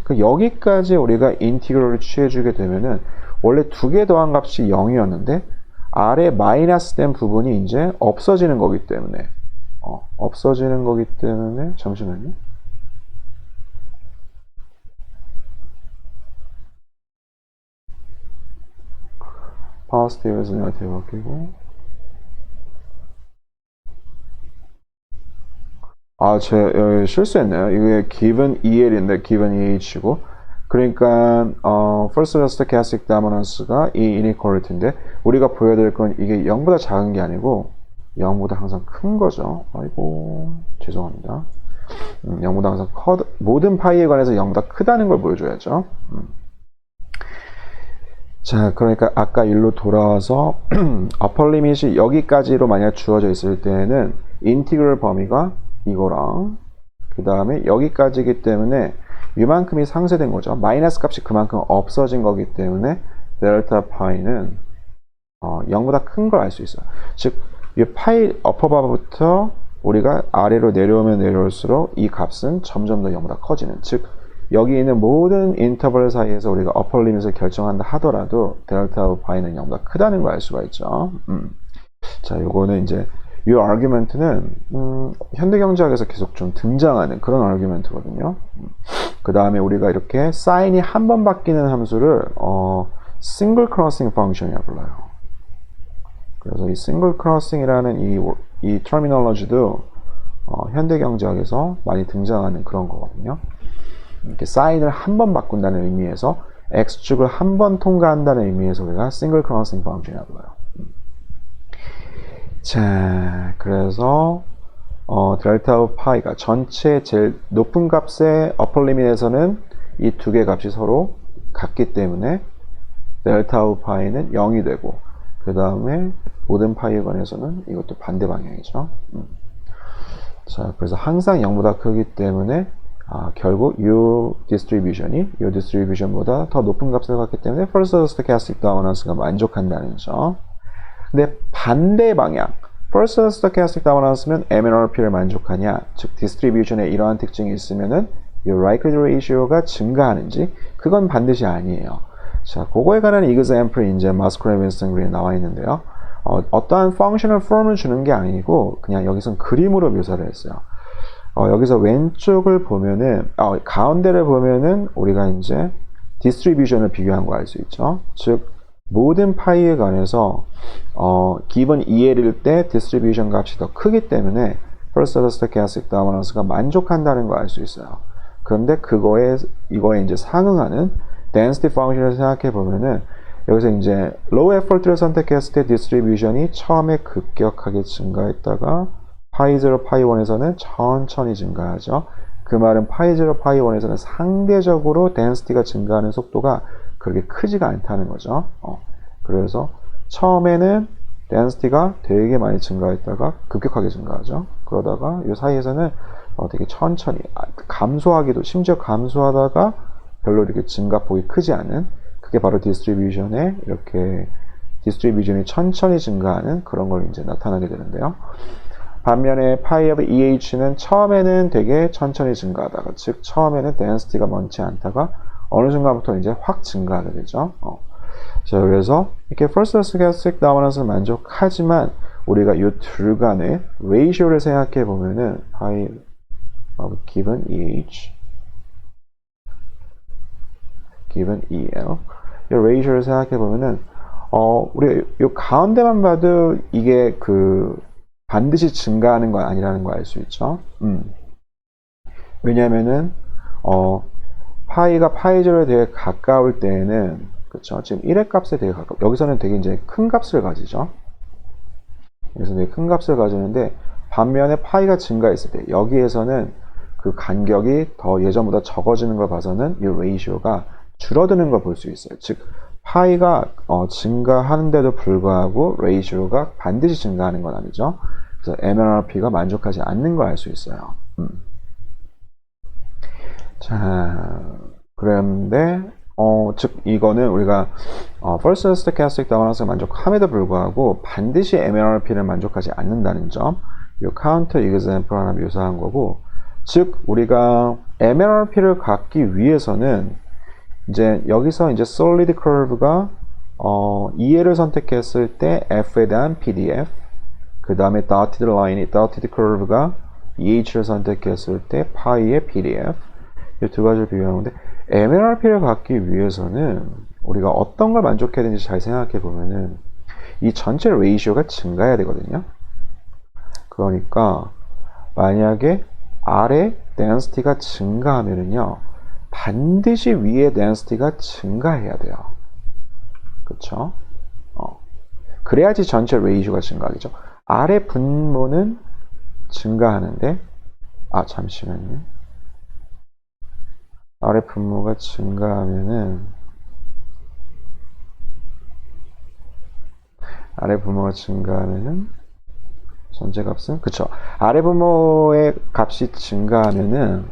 그러니까 여기까지 우리가 인티그럴을 취해주게 되면은 원래 두 개 더한 값이 0이었는데 아래 마이너스 된 부분이 이제 없어지는 거기 때문에 잠시만요. positive에서 negative 바뀌고 제 실수했네요. 이게 given EL인데 given EH고 그러니까 first stochastic dominance가 이 inequality인데 우리가 보여드릴 건 이게 0보다 작은 게 아니고 0보다 항상 큰 거죠. 아이고 죄송합니다. 0보다 항상 모든 파이에 관해서 0보다 크다는 걸 보여줘야죠. 자, 그러니까 아까 일로 돌아와서 upper limit이 여기까지로 만약 주어져 있을 때는 인티그럴 범위가 이거랑 그 다음에 여기까지이기 때문에 이만큼이 상쇄된 거죠. 마이너스 값이 그만큼 없어진 거기 때문에 델타 파이는 0보다 큰 걸 알 수 있어요. 즉, 이 파이 어퍼바부터 우리가 아래로 내려오면 내려올수록 이 값은 점점 더 0보다 커지는, 즉 여기 있는 모든 인터벌 사이에서 우리가 어퍼 리밋을 결정한다 하더라도 델타 오브 파이는 0보다 크다는 걸 알 수가 있죠. 자, 요거는 이제 이 아규먼트는 현대경제학에서 계속 좀 등장하는 그런 아규먼트거든요. 그 다음에 우리가 이렇게 사인이 한 번 바뀌는 함수를 싱글 크로싱 펑션이라고 불러요. 그래서 이 싱글 크로싱이라는 이 터미널로지도 현대경제학에서 많이 등장하는 그런 거거든요. 이렇게 사인을 한 번 바꾼다는 의미에서 x축을 한 번 통과한다는 의미에서 우리가 싱글 크로싱 펑션이라고 불러요. 자, 그래서 델타 오브 파이가 전체 제일 높은 값의 어퍼 리밋에서는 이 두 개 값이 서로 같기 때문에 델타 오브 파이는 0이 되고, 그 다음에 모든 파이에 관해서는 이것도 반대 방향이죠. 자, 그래서 항상 0보다 크기 때문에 결국 이 디스트리뷰션보다 더 높은 값을 갖기 때문에 first stochastic dominance가 만족한다는 점. 근데 반대 방향, first stochastic dominance면 MNRP를 만족하냐, 즉 디스트리뷰션에 이러한 특징이 있으면은 이 likelihood ratio가 증가하는지, 그건 반드시 아니에요. 자, 그거에 관한 example이 이제 마스크레 윈스턴 그린에 나와 있는데요. 어떠한 functional form을 주는 게 아니고 그냥 여기선 그림으로 묘사를 했어요. 여기서 왼쪽을 보면은 가운데를 보면은 우리가 이제 디스트리뷰션을 비교한 거 알 수 있죠. 즉 모든 파이에 관해서 given 2L일 때 디스트리뷰션 값이 더 크기 때문에 first order stochastic dominance가 만족한다는 걸 알 수 있어요. 그런데 이거에 이제 상응하는 density function을 생각해 보면은 여기서 이제 low effort를 선택했을 때 디스트리뷰션이 처음에 급격하게 증가했다가 파이0, 파이1에서는 천천히 증가하죠. 그 말은 파이0, 파이1에서는 상대적으로 density가 증가하는 속도가 그렇게 크지가 않다는 거죠. 그래서 처음에는 density가 되게 많이 증가했다가 급격하게 증가하죠. 그러다가 이 사이에서는 되게 천천히 감소하기도, 심지어 감소하다가 별로 이렇게 증가폭이 크지 않은, 그게 바로 디스트리뷰션에 이렇게 디스트리뷰션이 천천히 증가하는 그런 걸 이제 나타나게 되는데요. 반면에 파이 오브 EH는 처음에는 되게 천천히 증가하다가, 즉 처음에는 density가 많지 않다가 어느 순간부터 이제 확 증가하게 되죠. 자, 그래서 이렇게 first stochastic dominance를 만족하지만 우리가 이 둘 간의 ratio를 생각해 보면은 파이 of given EH given EL 이 ratio를 생각해 보면은 우리가 이 가운데만 봐도 이게 반드시 증가하는 건 아니라는 걸 알 수 있죠. 왜냐면은 파이가 파이0에 되게 가까울 때에는, 그쵸, 지금 1의 값에 되게 가까워. 여기서는 되게 이제 큰 값을 가지죠. 여기서 되게 큰 값을 가지는데, 반면에 파이가 증가했을 때 여기에서는 그 간격이 더 예전보다 적어지는 걸 봐서는 이 레이시오가 줄어드는 걸 볼 수 있어요. 즉 파이가 증가하는데도 불구하고 레이시오가 반드시 증가하는 건 아니죠. 그래서 MNRP가 만족하지 않는 걸 알 수 있어요. 자, 그런데 즉 이거는 우리가 first stochastic dominance를 만족함에도 불구하고 반드시 MNRP를 만족하지 않는다는 점, 이 counter example 하나 묘사한 거고, 즉 우리가 MNRP를 갖기 위해서는 이제 여기서 이제 solid curve가 2L을 선택했을 때 F에 대한 PDF, 그 다음에 dotted line이 dotted curve가 EH를 선택했을 때 파이의 PDF, 이 두 가지를 비교하는데, MNRP를 갖기 위해서는 우리가 어떤 걸 만족해야 되는지 잘 생각해 보면은 이 전체 레이시오가 증가해야 되거든요. 그러니까 만약에 아래 density가 증가하면은요, 반드시 위에 density가 증가해야 돼요. 그쵸? 그래야지 전체 레이시오가 증가하겠죠. 아래 분모는 증가하는데, 잠시만요. 아래 분모가 증가하면은 전체 값은 그쵸. 아래 분모의 값이 증가하면은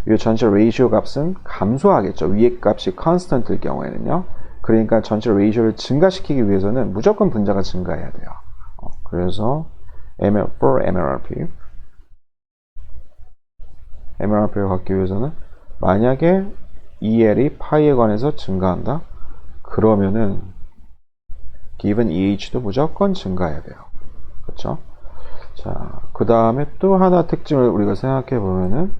이 전체 레이시오 값은 감소하겠죠. 위의 값이 constant일 경우에는요. 그러니까 전체 레이시오를 증가시키기 위해서는 무조건 분자가 증가해야 돼요. 그래서 for MLRP를 갖기 위해서는 만약에 EL이 파이에 관해서 증가한다. 그러면은 given EH도 무조건 증가해야 돼요. 그렇죠? 자, 그 다음에 또 하나 특징을 우리가 생각해 보면은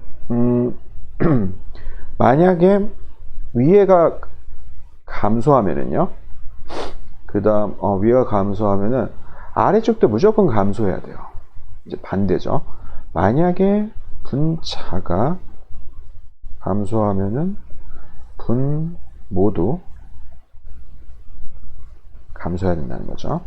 만약에 위에가 감소하면은요. 그 다음 위에가 감소하면은 아래쪽도 무조건 감소해야 돼요. 이제 반대죠. 만약에 분자가 감소하면은 분모도 감소해야 된다는 거죠.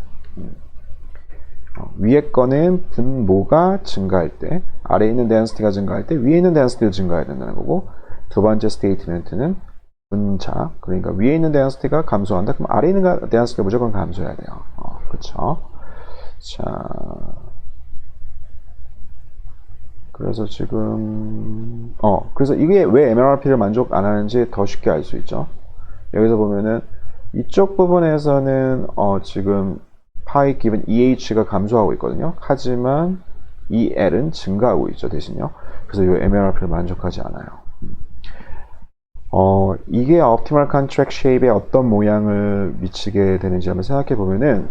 위에 거는 분모가 증가할 때, 아래에 있는 density가 증가할 때 위에 있는 density도 증가해야 된다는 거고, 두 번째 스테이트멘트는 분자, 그러니까 위에 있는 density가 감소한다. 그럼 아래에 있는 density가 무조건 감소해야 돼요. 그쵸? 자, 그래서 지금 그래서 이게 왜 MLRP를 만족 안 하는지 더 쉽게 알 수 있죠. 여기서 보면은 이쪽 부분에서는 지금 파이 기본 EH가 감소하고 있거든요. 하지만 EL은 증가하고 있죠, 대신요. 그래서 이 MLRP를 만족하지 않아요. 이게 optimal contract shape에 어떤 모양을 미치게 되는지 한번 생각해 보면은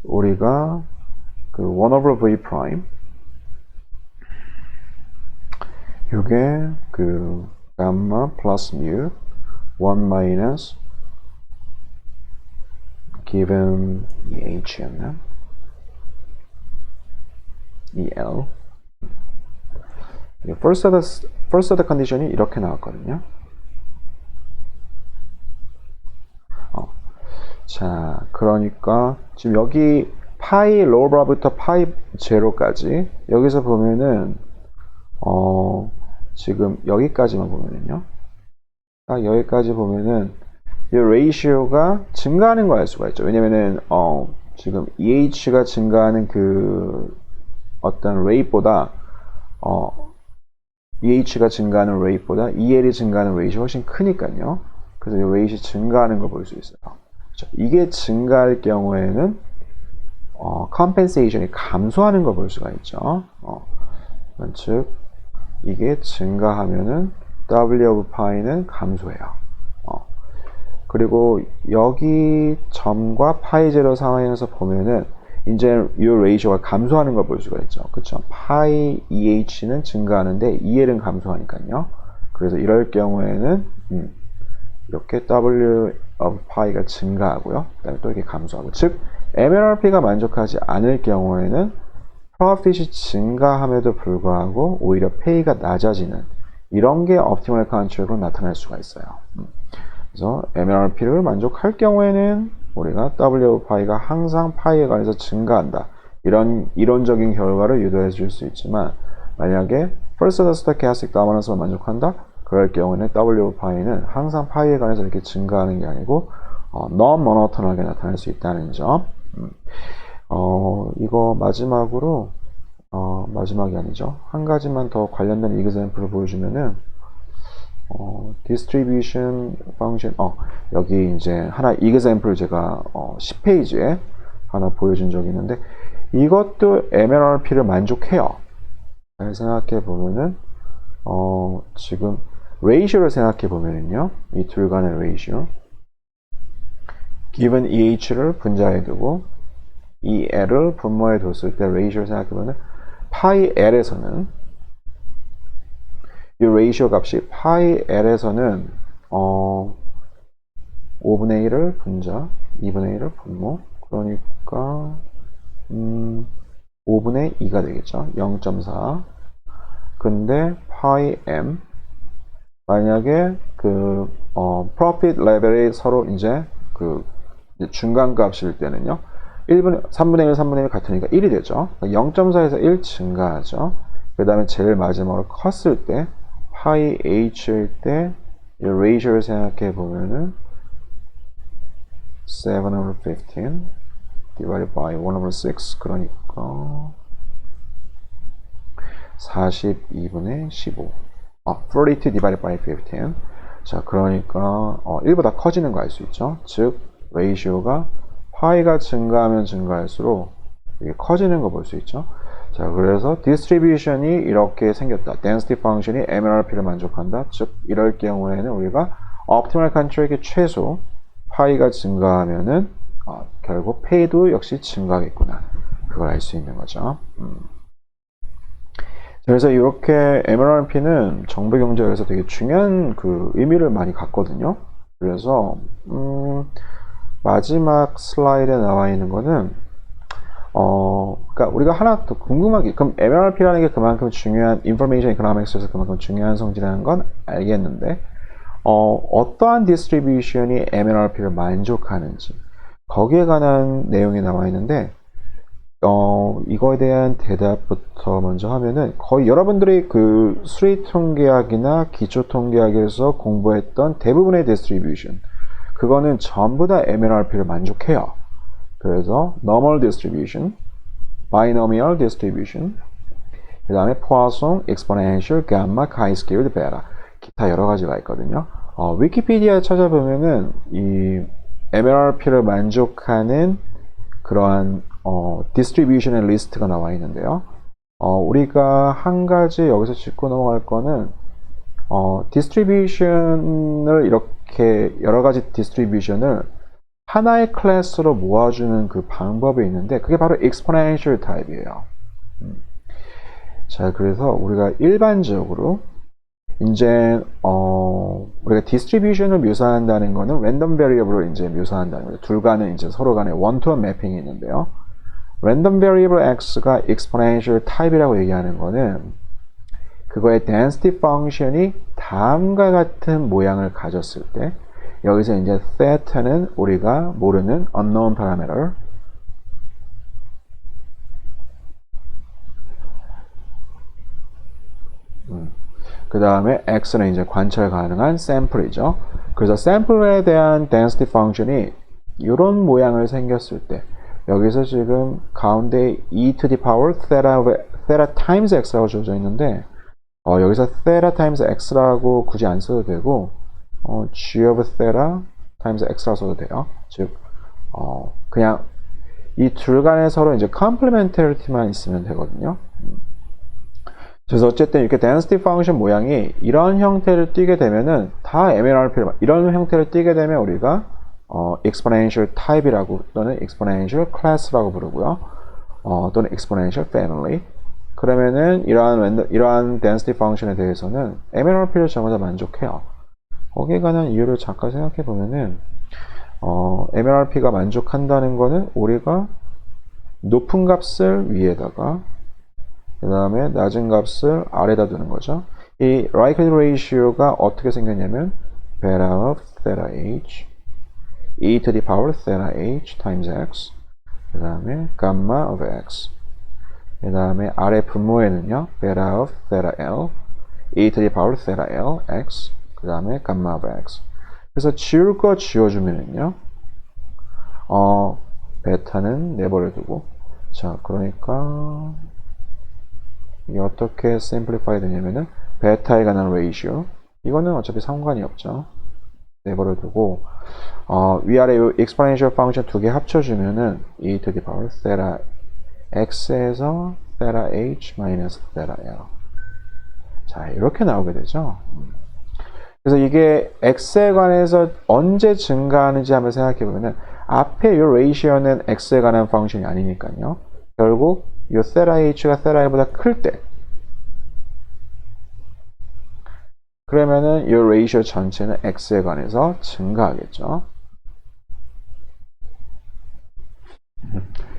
우리가 그 1 over V prime 이게 그 gamma plus mu 1 minus given EH였나? EL first order condition이 이렇게 나왔거든요. 자, 그러니까 지금 여기 파이 로버부터 파이 제로까지 여기서 보면은 지금 여기까지만 보면은요. 여기까지 보면은 이 레이시오가 증가하는 걸 알 수가 있죠. 왜냐면은 지금 EH가 증가하는 그 어떤 레이트보다 EH가 증가하는 레이트보다 EL이 증가하는 레이시오가 훨씬 크니까요. 그래서 이 레이시 증가하는 걸 볼 수 있어요. 그렇죠? 이게 증가할 경우에는 compensation이 감소하는 걸 볼 수가 있죠. 즉 이게 증가하면은 W of Pi는 감소해요. 그리고 여기 점과 파이 제로 상황에서 보면은 이제 이 레이시오가 감소하는 걸 볼 수가 있죠. 그쵸? 파이 EH는 증가하는데 EL은 감소하니까요. 그래서 이럴 경우에는 이렇게 W of Pi가 증가하고요. 그다음에 또 이렇게 감소하고. 즉 MLRP가 만족하지 않을 경우에는 profit이 증가함에도 불구하고 오히려 페이가 낮아지는 이런 게 optimal contract로 나타날 수가 있어요. 그래서 MLRP를 만족할 경우에는 우리가 W of Pi가 항상 파이에 관해서 증가한다. 이런 이론적인 결과를 유도해 줄 수 있지만 만약에 First order stochastic dominance만 만족한다? 그럴 경우에는 W of Pi는 항상 파이에 관해서 이렇게 증가하는 게 아니고 non-monoton하게 나타날 수 있다는 점. 이거 마지막으로 마지막이 아니죠. 한 가지만 더 관련된 example을 보여주면은 distribution function 여기 이제 하나 example 제가 10페이지에 하나 보여준 적이 있는데 이것도 MLRP를 만족해요. 잘 생각해 보면은 지금 레이시오를 생각해 보면은요 이 둘 간의 레이시오 given EH를 분자에 두고 EL을 분모에 뒀을 때 레이시오를 생각해 보면 파이 L에서는 이 레이시오 값이 파이 L에서는 5분의 1을 분자, 2분의 1을 분모 그러니까 5분의 2가 되겠죠. 0.4 근데 파이 M 만약에 그 profit 레벨이 서로 이제 그 중간 값일 때는요 3분의 1, 3분의 1 같으니까 1이 되죠. 0.4에서 1 증가하죠. 그 다음에 제일 마지막으로 컸을 때 파이 h일 때 이 레이시오를 생각해 보면은 7 over 15 divided by 1 over 6 그러니까 42분의 15 32 divided by 15 자 그러니까 1보다 커지는 거 알 수 있죠. 즉 레이시오가 파이가 증가하면 증가할수록 이게 커지는 거 볼 수 있죠. 자 그래서 디스트리뷰션이 이렇게 생겼다. density function이 MLRP를 만족한다. 즉 이럴 경우에는 우리가 optimal control의 최소 파이가 증가하면은 결국 페이도 역시 증가하겠구나. 그걸 알 수 있는 거죠. 그래서 이렇게 MLRP는 정보 경제에서 되게 중요한 그 의미를 많이 갖거든요. 그래서 마지막 슬라이드에 나와 있는 거는 그러니까 우리가 하나 더 궁금한 게 그럼 MLRP라는 게 그만큼 중요한 Information Economics에서 그만큼 중요한 성질이라는 건 알겠는데 어떠한 디스트리뷰션이 MLRP를 만족하는지 거기에 관한 내용이 나와 있는데 이거에 대한 대답부터 먼저 하면은 거의 여러분들이 그 수리 통계학이나 기초 통계학에서 공부했던 대부분의 디스트리뷰션 그거는 전부 다 MLRP를 만족해요. 그래서 normal distribution, binomial distribution, 그 다음에 Poisson, exponential, gamma, chi-squared, beta 기타 여러 가지가 있거든요. 위키피디아에 찾아보면은 이 MLRP를 만족하는 그러한 디스트리뷰션의 리스트가 나와 있는데요. 우리가 한 가지 여기서 짚고 넘어갈 거는 디스트리뷰션을 이렇게 여러 가지 디스트리뷰션을 하나의 클래스로 모아주는 그 방법이 있는데 그게 바로 exponential 타입이에요. 자, 그래서 우리가 일반적으로 이제 우리가 디스트리뷰션을 묘사한다는 거는 랜덤 베리어블을 이제 묘사한다는 거죠. 둘 간에 이제 서로 간에 원투원 매핑이 있는데요. 랜덤 베리어블 x가 exponential 타입이라고 얘기하는 거는 그거의 density function이 다음과 같은 모양을 가졌을 때 여기서 이제 theta는 우리가 모르는 unknown parameter 그 다음에 x는 이제 관찰 가능한 샘플이죠. 그래서 샘플에 대한 density function이 이런 모양을 생겼을 때 여기서 지금 가운데 e to the power theta times x라고 주어져 있는데 여기서 theta times x라고 굳이 안 써도 되고 g of theta times x라고 써도 돼요. 즉 그냥 이 둘 간에 서로 이제 complementarity만 있으면 되거든요. 그래서 어쨌든 이렇게 density function 모양이 이런 형태를 띠게 되면은 다 MLRP를 이런 형태를 띠게 되면 우리가 exponential type이라고 또는 exponential class라고 부르고요. 또는 exponential family. 그러면은 이러한 density function에 대해서는 MLRP를 전부 다 만족해요. 거기에 관한 이유를 잠깐 생각해 보면은 MLRP가 만족한다는 거는 우리가 높은 값을 위에다가 그 다음에 낮은 값을 아래다 두는 거죠. 이 likelihood ratio가 어떻게 생겼냐면 beta of theta h e to the power theta h times x 그 다음에 gamma of x 그 다음에 아래 분모에는요 beta of theta l e to the power theta l x 그 다음에 gamma of x 그래서 지울 거 지워주면은요 베타는 내버려 두고 자 그러니까 이게 어떻게 simplify 되냐면은 베타에 관한 ratio 이거는 어차피 상관이 없죠. 내버려 두고 위아래 이 exponential function 두 개 합쳐주면은 e to the power theta x에서 theta h minus theta l 자 이렇게 나오게 되죠. 그래서 이게 x에 관해서 언제 증가하는지 한번 생각해 보면은 앞에 이 ratio는 x에 관한 펑션이 아니니까요. 결국 이 theta h가 theta l보다 클 때 그러면은 이 ratio 전체는 x에 관해서 증가하겠죠.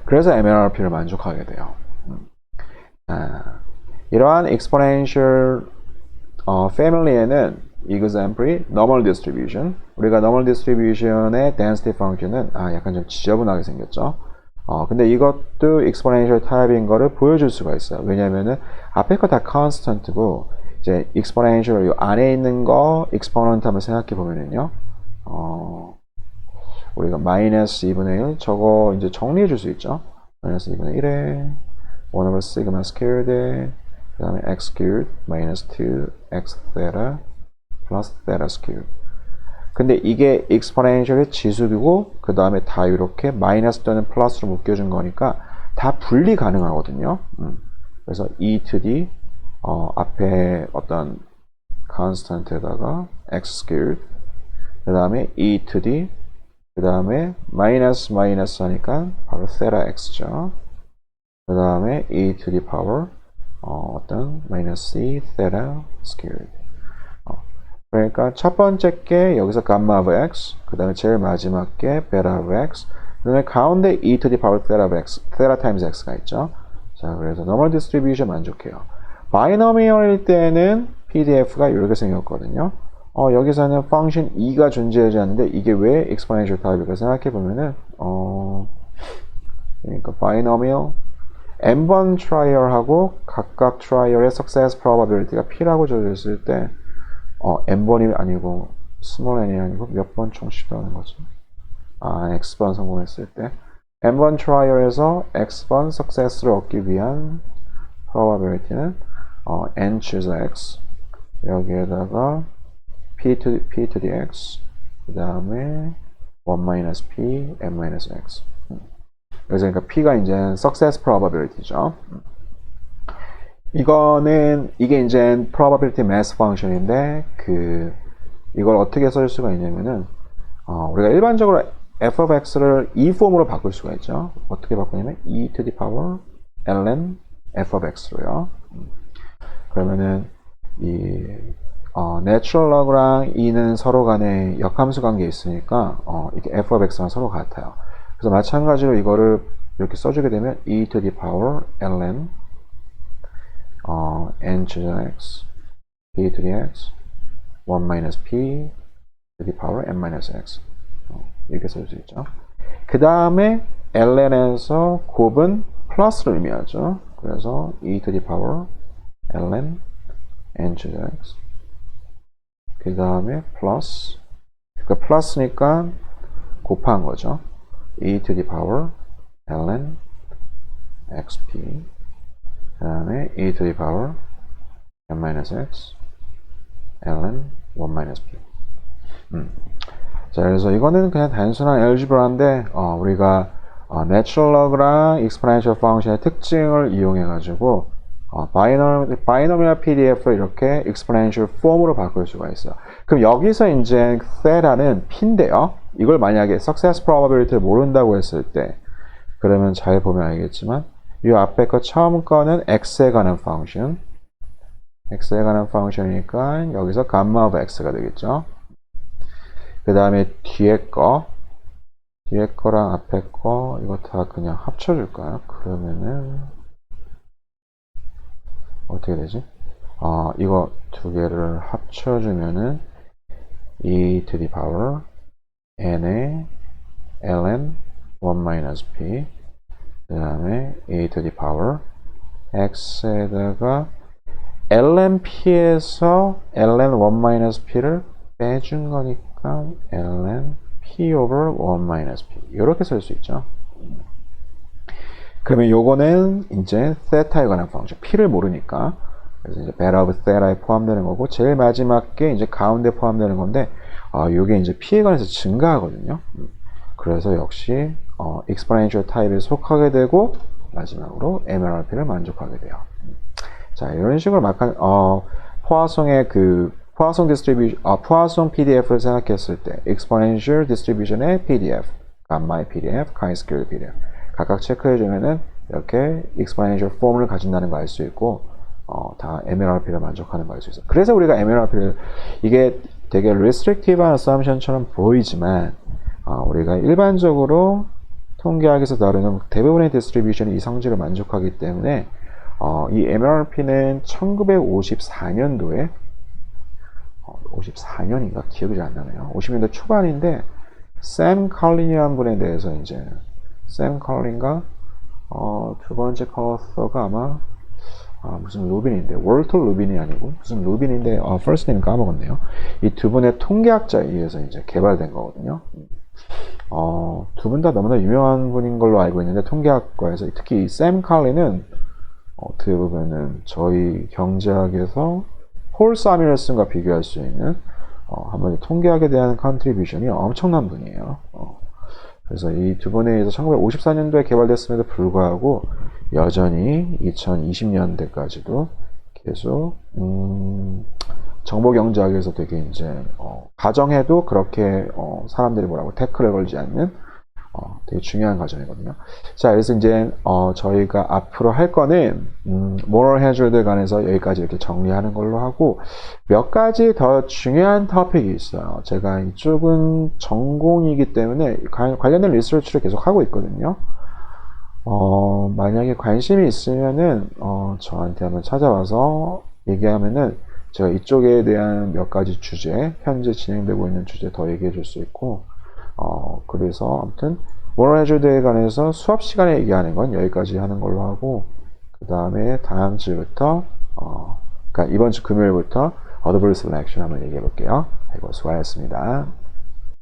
그래서 MLRP를 만족하게 돼요. 이러한 exponential family에는 example이 normal distribution 우리가 normal distribution의 density function은 약간 좀 지저분하게 생겼죠. 근데 이것도 exponential 타입인 거를 보여줄 수가 있어요. 왜냐면은 앞에 거 다 constant고 이제 exponential 이 안에 있는 거 exponent 한번 생각해 보면은요. 우리가 마이너스 2분의 1 저거 이제 정리해 줄 수 있죠. 마이너스 2분의 1에 1 over sigma squared 그 다음에 x squared 마이너스 2 x theta 플러스 theta squared. 근데 이게 exponential의 지수이고 그 다음에 다 이렇게 마이너스 또는 플러스로 묶여준 거니까 다 분리 가능하거든요. 그래서 e to d 앞에 어떤 constant에다가 x squared 그 다음에 e to d 그 다음에 마이너스 하니까 바로 theta x죠. 그 다음에 e to the power 어떤 마이너스 c theta squared. 그러니까 첫 번째 게 여기서 gamma of x, 그 다음에 제일 마지막 게 beta of x, 그 다음에 가운데 e to the power theta of x, theta times x가 있죠. 자, 그래서 normal distribution 만족해요. 바이너미얼일 때는 PDF가 이렇게 생겼거든요. 여기서는 function 2가 존재하지 않는데 이게 왜 exponential type일까 생각해 보면은 그러니까 binomial n번 트라이얼하고 각각 트라이얼의 success probability가 p라고 줘졌을 때 n번이 아니고 small n이 아니고 몇 번 총시도하는 거지? x번 성공했을 때 n번 트라이얼에서 x번 success를 얻기 위한 probability는 n choose x 여기에다가 p to the x 그 다음에 1 minus p n minus x 그래서 그러니까 p가 이제 success probability죠. 이게 이제 probability mass function인데 이걸 어떻게 쓸 수가 있냐면은 우리가 일반적으로 f of x를 이 폼으로 바꿀 수가 있죠. 어떻게 바꾸냐면 e to the power ln f of x로요. 그러면은 이 natural log랑 e는 서로 간에 역함수 관계 있으니까 이게 f of x랑 서로 같아요. 그래서 마찬가지로 이거를 이렇게 써주게 되면 e to the power ln n to the x p to the x 1 minus p to the power n minus x 이렇게 쓸 수 있죠. 그 다음에 ln에서 곱은 플러스를 의미하죠. 그래서 e to the power ln n to the x 그 다음에 플러스 그러니까 플러스니까 곱한 거죠. e to the power ln xp 그 다음에 e to the power n minus x ln 1 minus p 자, 그래서 이거는 그냥 단순한 알지브라인데 우리가 natural log랑 exponential function의 특징을 이용해 가지고 바이노미얼 PDF를 이렇게 exponential form으로 바꿀 수가 있어요. 그럼 여기서 이제 theta는 p인데요. 이걸 만약에 success probability를 모른다고 했을 때 그러면 잘 보면 알겠지만 이 앞에 거 처음 거는 x에 관한 function x에 관한 function이니까 여기서 gamma of x가 되겠죠. 그 다음에 뒤에 거랑 앞에 거 이거 다 그냥 합쳐줄까요? 그러면은 어떻게 되지? 이거 두 개를 합쳐주면은 e to the power n에 ln 1 minus p 그 다음에 e to the power x에다가 ln p에서 ln 1 minus p를 빼준 거니까 ln p over 1 minus p 이렇게 쓸 수 있죠. 그러면 요거는 이제 theta에 관한 펑션 p를 모르니까 그래서 이제 beta of theta에 포함되는 거고 제일 마지막 게 이제 가운데 포함되는 건데 요게 이제 p에 관해서 증가하거든요. 그래서 역시 exponential 타입에 속하게 되고 마지막으로 MLRP를 만족하게 돼요. 자, 이런 식으로 포화송의 포화송 distribution, 포화송 PDF를 생각했을 때 exponential distribution의 PDF, gamma의 PDF, chi-squared PDF 각각 체크해주면은 이렇게 exponential form을 가진다는 거 알 수 있고 다 MLRP를 만족하는 거 알 수 있어요. 그래서 우리가 MLRP를 이게 되게 restrictive한 assumption처럼 보이지만 우리가 일반적으로 통계학에서 다루는 대부분의 distribution이 이 성질을 만족하기 때문에 이 MLRP는 1954년도에 54년인가 기억이 잘 안 나네요. 50년대 초반인데 샘 컬린이라는 분에 대해서 이제 샘 컬린과 두 번째 커서가 아마 무슨 루빈인데 월터 루빈이 아니고 무슨 루빈인데 first name 까먹었네요. 이 두 분의 통계학자에 의해서 이제 개발된 거거든요. 두 분 다 너무나 유명한 분인 걸로 알고 있는데 통계학과에서 특히 샘 칼리는 어떻게 보면은 저희 경제학에서 폴 사뮤엘슨과 비교할 수 있는 한번 통계학에 대한 컨트리뷰션이 엄청난 분이에요. 그래서 이 두 분에 의해서 1954년도에 개발됐음에도 불구하고 여전히 2020년대까지도 계속 정보경제학에서 되게 이제 가정해도 그렇게 사람들이 뭐라고 태클을 걸지 않는 되게 중요한 과정이거든요. 자, 그래서 이제 저희가 앞으로 할 거는 moral hazard에 관해서 여기까지 이렇게 정리하는 걸로 하고 몇 가지 더 중요한 토픽이 있어요. 제가 이쪽은 전공이기 때문에 관련된 리서치를 계속 하고 있거든요. 만약에 관심이 있으면은 저한테 한번 찾아와서 얘기하면은 제가 이쪽에 대한 몇 가지 주제, 현재 진행되고 있는 주제 더 얘기해 줄 수 있고 그래서 아무튼 모럴 해저드에 관해서 수업 시간에 얘기하는 건 여기까지 하는 걸로 하고 그 다음에 다음 주부터 그러니까 이번 주 금요일부터 어드버스 셀렉션 한번 얘기해 볼게요. 아이고 수고하셨습니다.